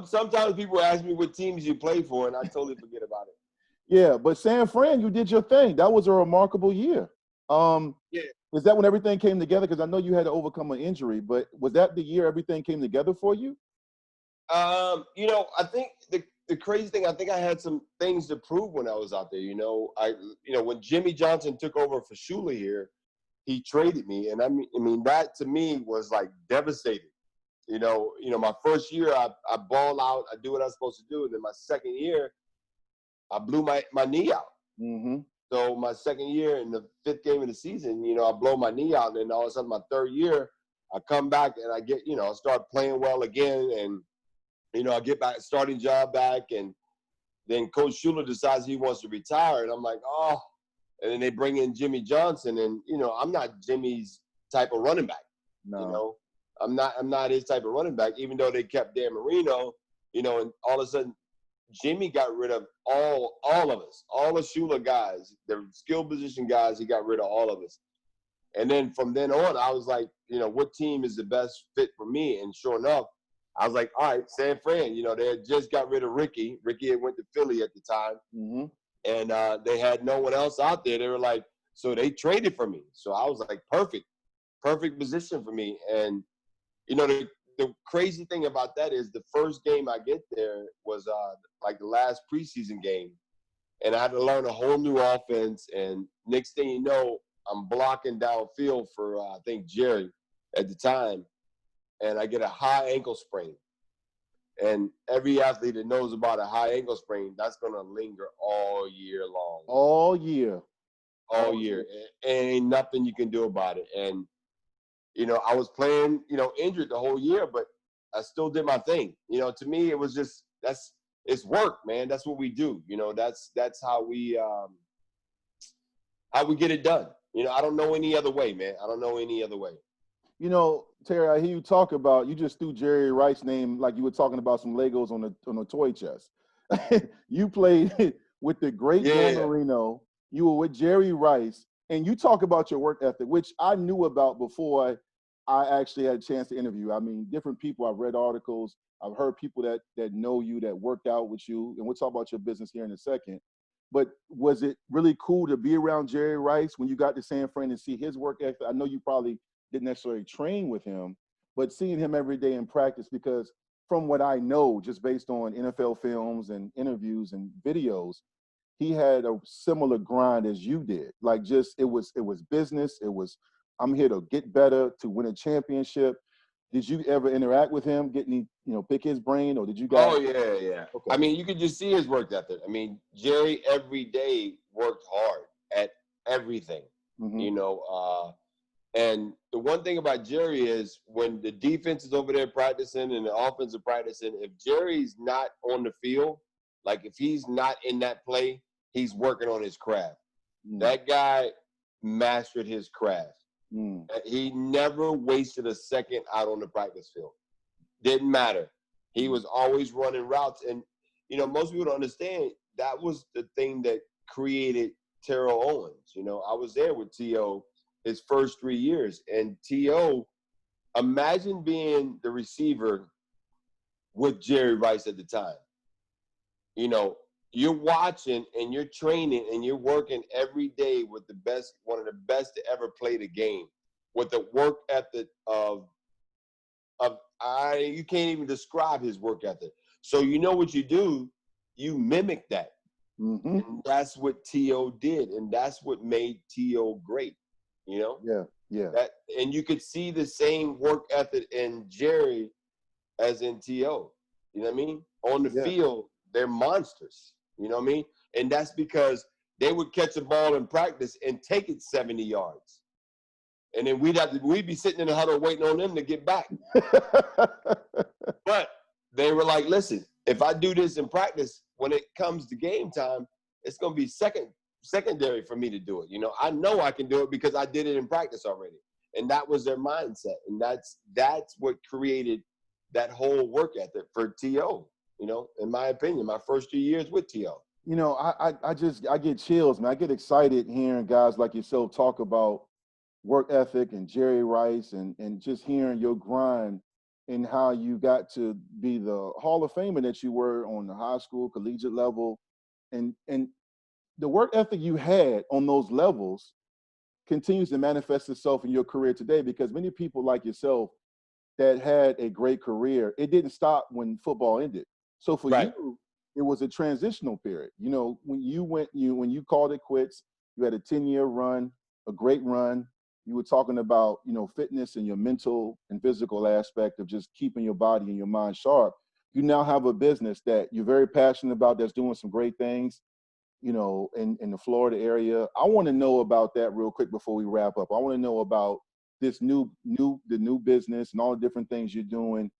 [SPEAKER 2] Sometimes people ask me what teams you play for, and I totally forget about it.
[SPEAKER 1] Yeah, but San Fran, you did your thing. That was a remarkable year.
[SPEAKER 2] Yeah.
[SPEAKER 1] Is that when everything came together? Because I know you had to overcome an injury, but was that the year everything came together for you?
[SPEAKER 2] I think the crazy thing, I think I had some things to prove when I was out there. When Jimmy Johnson took over for Shula here, he traded me, and I mean that to me was like devastating. My first year I ball out, I do what I was supposed to do, and then my second year I blew my knee out.
[SPEAKER 1] Mm-hmm.
[SPEAKER 2] So my second year in the 5th game of the season, I blow my knee out, and then all of a sudden my third year I come back and I get, I start playing well again, and I get back starting job back, and then Coach Shula decides he wants to retire, and I'm like, oh. And then they bring in Jimmy Johnson, and I'm not Jimmy's type of running back.
[SPEAKER 1] No.
[SPEAKER 2] I'm not his type of running back. Even though they kept Dan Marino, and all of a sudden Jimmy got rid of all of us, all the Shula guys, the skill position guys. He got rid of all of us. And then from then on, I was like, what team is the best fit for me? And sure enough, I was like, all right, San Fran. They had just got rid of Ricky. Ricky had went to Philly at the time.
[SPEAKER 1] Mm-hmm.
[SPEAKER 2] And they had no one else out there. They were like, so they traded for me. So I was like, perfect position for me. And, the crazy thing about that is the first game I get there was like the last preseason game. And I had to learn a whole new offense. And next thing you know, I'm blocking downfield for, I think, Jerry at the time. And I get a high ankle sprain. And every athlete that knows about a high ankle sprain, that's going to linger all year long.
[SPEAKER 1] All year.
[SPEAKER 2] All year. And ain't nothing you can do about it. And, I was playing, injured the whole year, but I still did my thing. To me, it was just, it's work, man. That's what we do. That's how we get it done. I don't know any other way, man. I don't know any other way.
[SPEAKER 1] Terry, I hear you talk about, you just threw Jerry Rice's name like you were talking about some Legos on a toy chest. You played with the great Dan Marino. You were with Jerry Rice, and you talk about your work ethic, which I knew about before I actually had a chance to interview. I mean, different people, I've read articles, I've heard people that know you, that worked out with you, and we'll talk about your business here in a second. But was it really cool to be around Jerry Rice when you got to San Fran and see his work ethic? I know you probably didn't necessarily train with him, but seeing him every day in practice, because from what I know, just based on NFL films and interviews and videos, he had a similar grind as you did. Like, just, it was business. It was, I'm here to get better, to win a championship. Did you ever interact with him, pick his brain, or did you guys?
[SPEAKER 2] Oh, yeah. Okay. I mean, you could just see his work ethic. I mean, Jerry every day worked hard at everything,
[SPEAKER 1] Mm-hmm.
[SPEAKER 2] And the one thing about Jerry is when the defense is over there practicing and the offense is practicing, if Jerry's not on the field, like if he's not in that play, he's working on his craft. Mm. That guy mastered his craft. Mm. He never wasted a second out on the practice field. Didn't matter. He was always running routes. And, most people don't understand that was the thing that created Terrell Owens. I was there with T.O. his first 3 years. And T.O., imagine being the receiver with Jerry Rice at the time. You're watching and you're training and you're working every day with one of the best to ever play the game, with the work ethic you can't even describe his work ethic. So what you do, you mimic that. Mm-hmm. And that's what T.O. did. And that's what made T.O. great.
[SPEAKER 1] Yeah.
[SPEAKER 2] And you could see the same work ethic in Jerry as in T.O. You know what I mean? On the field, they're monsters. You know what I mean? And that's because they would catch a ball in practice and take it 70 yards. And then we'd be sitting in the huddle waiting on them to get back. But they were like, listen, if I do this in practice, when it comes to game time, it's going to be second secondary for me to do it. You know I can do it because I did it in practice already. And that was their mindset. And that's what created that whole work ethic for TO, you know, in my opinion, my first 2 years with TO.
[SPEAKER 1] You know, I get chills, man. I get excited hearing guys like yourself talk about work ethic and Jerry Rice and just hearing your grind and how you got to be the Hall of Famer that you were on the high school, collegiate level. And the work ethic you had on those levels continues to manifest itself in your career today, because many people like yourself that had a great career, it didn't stop when football ended. So for you, it was a transitional period. You know, when you called it quits, you had a 10-year run, a great run. You were talking about, you know, fitness and your mental and physical aspect of just keeping your body and your mind sharp. You now have a business that you're very passionate about that's doing some great things, you know, in the Florida area. I want to know about that real quick before we wrap up. I want to know about this new business and all the different things you're doing,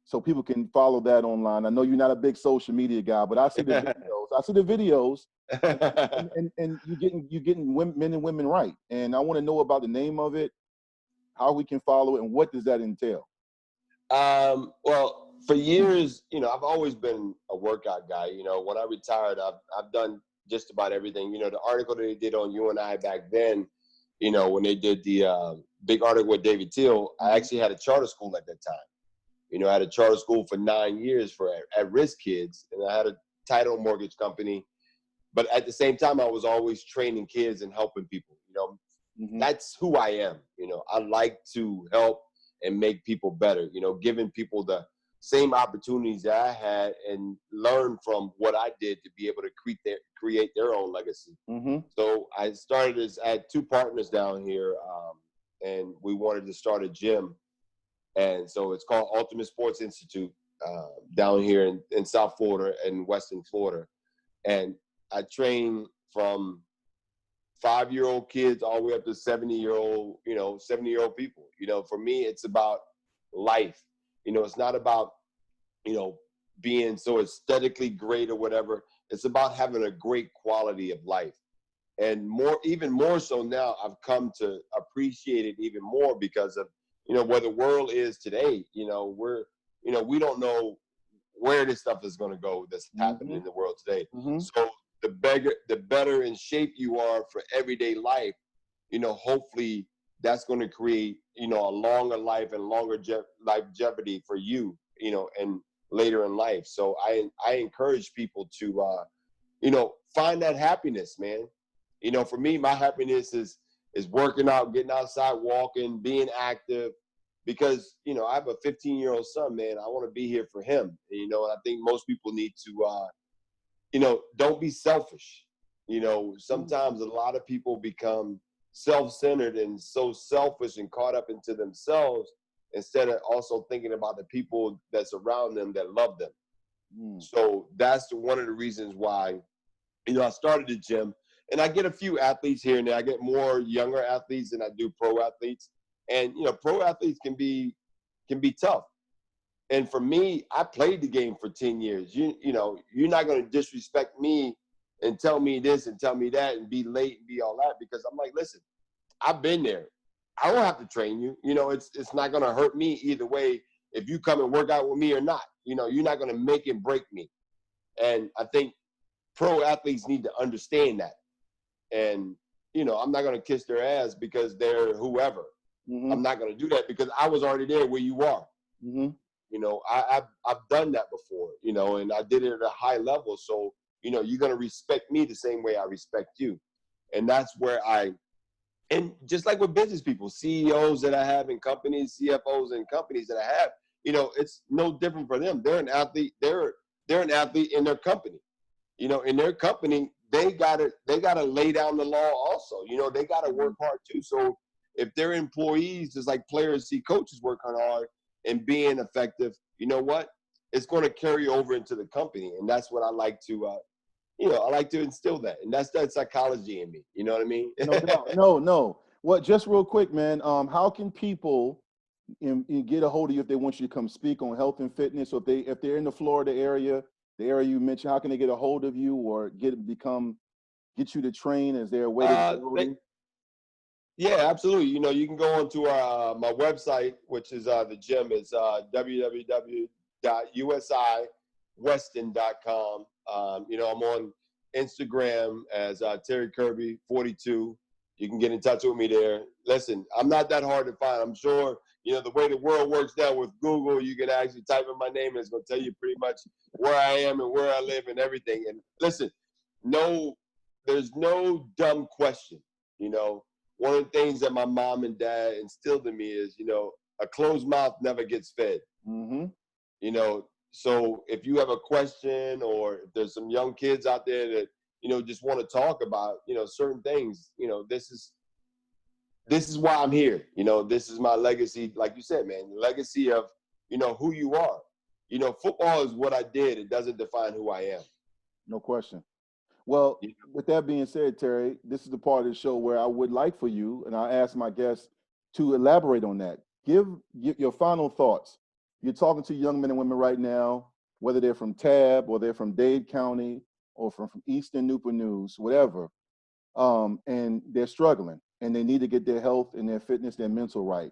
[SPEAKER 1] so people can follow that online. I know you're not a big social media guy, but I see the videos. and you're getting men and women right. And I want to know about the name of it, how we can follow it, and what does that entail?
[SPEAKER 2] Well, for years, you know, I've always been a workout guy. You know, when I retired, I've done just about everything. You know, the article that they did on you and I back then, you know, when they did the big article with David Teal, I actually had a charter school at that time. You know, I had a charter school for 9 years for at-risk kids, and I had a title mortgage company. But at the same time, I was always training kids and helping people. You know, that's who I am. You know, I like to help and make people better. You know, giving people the same opportunities that I had and learn from what I did to be able to create their own legacy. So I had 2 partners down here, and we wanted to start a gym. And so it's called Ultimate Sports Institute down here in South Florida and Western Florida. And I train from 5-year-old kids all the way up to 70-year-old people. You know, for me, it's about life. You know, it's not about, you know, being so aesthetically great or whatever. It's about having a great quality of life. And even more so now, I've come to appreciate it even more because of, you know, where the world is today. You know, we don't know where this stuff is going to go that's happening in the world today. So the better in shape you are for everyday life, you know, hopefully that's going to create, you know, a longer life and longer longevity for you, you know, and later in life. So I encourage people to, you know, find that happiness, man. You know, for me, my happiness is working out, getting outside, walking, being active, because, you know, I have a 15-year-old son, man. I want to be here for him. And, you know, I think most people need to, you know, don't be selfish. You know, sometimes a lot of people become self-centered and so selfish and caught up into themselves instead of also thinking about the people that's around them that love them. So that's one of the reasons why, you know, I started the gym. And I get a few athletes here and there. I get more younger athletes than I do pro athletes. And, you know, pro athletes can be tough. And for me, I played the game for 10 years. You know, you're not going to disrespect me and tell me this and tell me that and be late and be all that, because I'm like, listen, I've been there. I don't have to train you. You know, it's not going to hurt me either way if you come and work out with me or not. You know, you're not going to make and break me. And I think pro athletes need to understand that. And, you know, I'm not going to kiss their ass because they're whoever. I'm not going to do that because I was already there where you are. You know, I've done that before, you know, and I did it at a high level. So, you know, you're going to respect me the same way I respect you. And that's where and just like with business people, CEOs that I have in companies, CFOs in companies that I have, you know, it's no different for them. They're an athlete. They're an athlete in their company. You know, in their company, they gotta lay down the law also. You know, they gotta work hard too. So if their employees, just like players see coaches working hard and being effective, you know what? It's going to carry over into the company. And that's what I like to, you know, I like to instill that. And that's that psychology in me. You know what I mean?
[SPEAKER 1] No. What? Just real quick, man. How can people get a hold of you if they want you to come speak on health and fitness? Or if they're in the Florida area, the area you mentioned, how can they get a hold of you or become get you to train? Is there a way to get
[SPEAKER 2] They, Yeah, absolutely. You can go onto my website, which is the gym is www.usiweston.com. I'm on Instagram as Terry Kirby 42. You can get in touch with me there. Listen, I'm not that hard to find. I'm sure the way the world works now with Google, you can actually type in my name and it's going to tell you pretty much where I am and where I live and everything. And listen, there's no dumb question. One of the things that my mom and dad instilled in me is, a closed mouth never gets fed.
[SPEAKER 1] Mm-hmm.
[SPEAKER 2] So if you have a question or if there's some young kids out there that, just want to talk about, certain things, this is why I'm here. This is my legacy. Like you said, man, the legacy of, who you are. Football is what I did. It doesn't define who I am.
[SPEAKER 1] No question. Well, with that being said, Terry, this is the part of the show where I would like for you, and I ask my guests to elaborate on that. Give your final thoughts. You're talking to young men and women right now, whether they're from Tabb or they're from Dade County or from Eastern Newport News, whatever, and they're struggling and they need to get their health and their fitness, their mental right.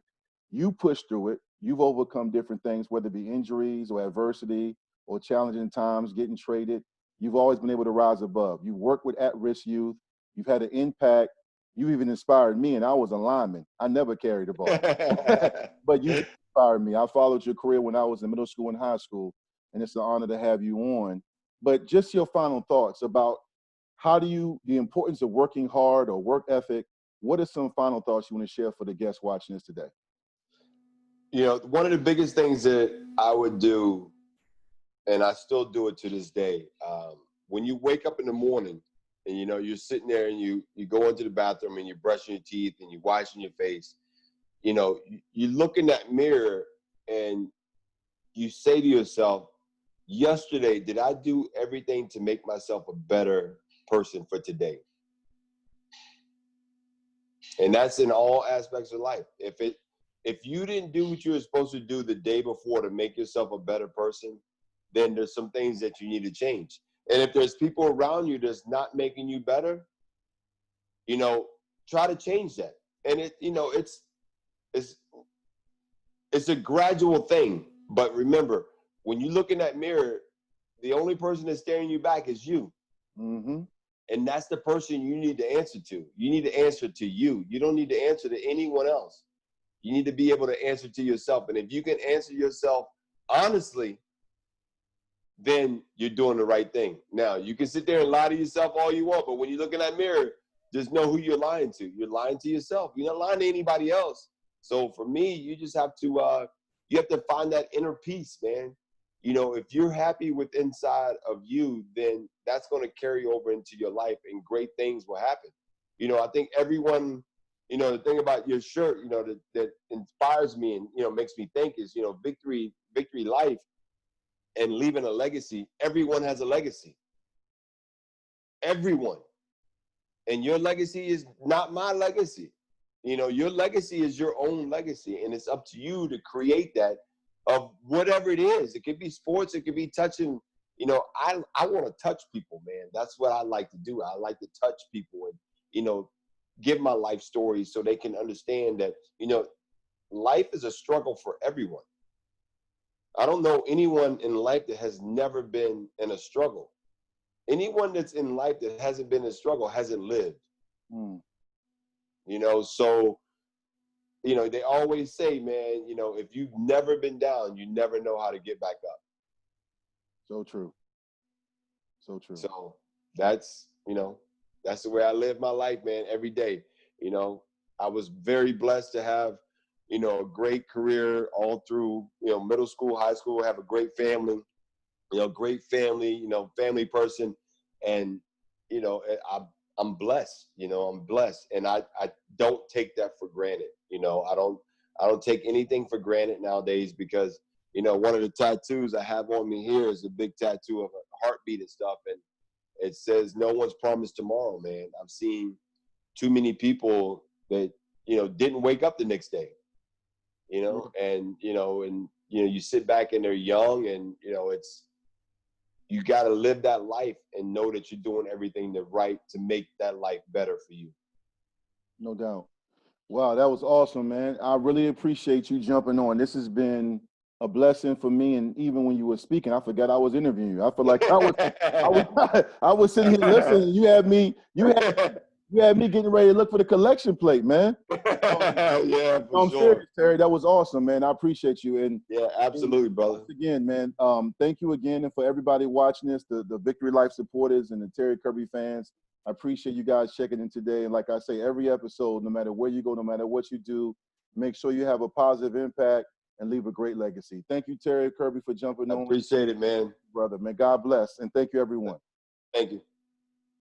[SPEAKER 1] You push through it. You've overcome different things, whether it be injuries or adversity or challenging times, getting traded. You've always been able to rise above. You work with at-risk youth. You've had an impact. You even inspired me, and I was a lineman. I never carried the ball. But you inspired me. I followed your career when I was in middle school and high school, and it's an honor to have you on. But just your final thoughts about the importance of working hard or work ethic. What are some final thoughts you want to share for the guests watching this today?
[SPEAKER 2] One of the biggest things that I would do, and I still do it to this day, when you wake up in the morning and, you're sitting there and you go into the bathroom and you're brushing your teeth and you're washing your face, you look in that mirror and you say to yourself, yesterday, did I do everything to make myself a better person for today? And that's in all aspects of life. If you didn't do what you were supposed to do the day before to make yourself a better person, then there's some things that you need to change. And if there's people around you that's not making you better, try to change that. And it's a gradual thing. But remember, when you look in that mirror, the only person that's staring you back is you.
[SPEAKER 1] Mm-hmm.
[SPEAKER 2] And that's the person you need to answer to. You need to answer to you. You don't need to answer to anyone else. You need to be able to answer to yourself. And if you can answer yourself honestly, then you're doing the right thing. Now, you can sit there and lie to yourself all you want, but when you look in that mirror, just know who you're lying to. You're lying to yourself. You're not lying to anybody else. So for me, you just have to find that inner peace, man. If you're happy with inside of you, then that's going to carry over into your life and great things will happen. I think everyone, the thing about your shirt, that inspires me and, makes me think is, victory life and leaving a legacy. Everyone has a legacy. Everyone. And your legacy is not my legacy. Your legacy is your own legacy, and it's up to you to create that of whatever it is. It could be sports. It could be touching. I want to touch people, man. That's what I like to do. I like to touch people and, give my life story so they can understand that, life is a struggle for everyone. I don't know anyone in life that has never been in a struggle. Anyone that's in life that hasn't been in a struggle hasn't lived.
[SPEAKER 1] Mm.
[SPEAKER 2] So, they always say, man, if you've never been down, you never know how to get back up.
[SPEAKER 1] So true. So true.
[SPEAKER 2] So that's the way I live my life, man, every day. I was very blessed to have, a great career all through, middle school, high school, have a great family, great family, family person. And, I'm blessed, I'm blessed. And I don't take that for granted. I don't take anything for granted nowadays because, one of the tattoos I have on me here is a big tattoo of a heartbeat and stuff. And it says, no one's promised tomorrow, man. I've seen too many people that, didn't wake up the next day, and you sit back and they're young and, you got to live that life and know that you're doing everything right to make that life better for you.
[SPEAKER 1] No doubt. Wow, that was awesome, man. I really appreciate you jumping on. This has been a blessing for me. And even when you were speaking, I forgot I was interviewing you. I feel like I was sitting here listening. You had me getting ready to look for the collection plate, man.
[SPEAKER 2] Yeah, for
[SPEAKER 1] I'm
[SPEAKER 2] sure.
[SPEAKER 1] serious, Terry. That was awesome, man. I appreciate you. And
[SPEAKER 2] yeah, absolutely, brother.
[SPEAKER 1] Once again, man, thank you again. And for everybody watching this, the Victory Life supporters and the Terry Kirby fans, I appreciate you guys checking in today. And like I say, every episode, no matter where you go, no matter what you do, make sure you have a positive impact and leave a great legacy. Thank you, Terry Kirby, for jumping on.
[SPEAKER 2] I appreciate it, man.
[SPEAKER 1] Brother, man, God bless. And thank you, everyone.
[SPEAKER 2] Thank you.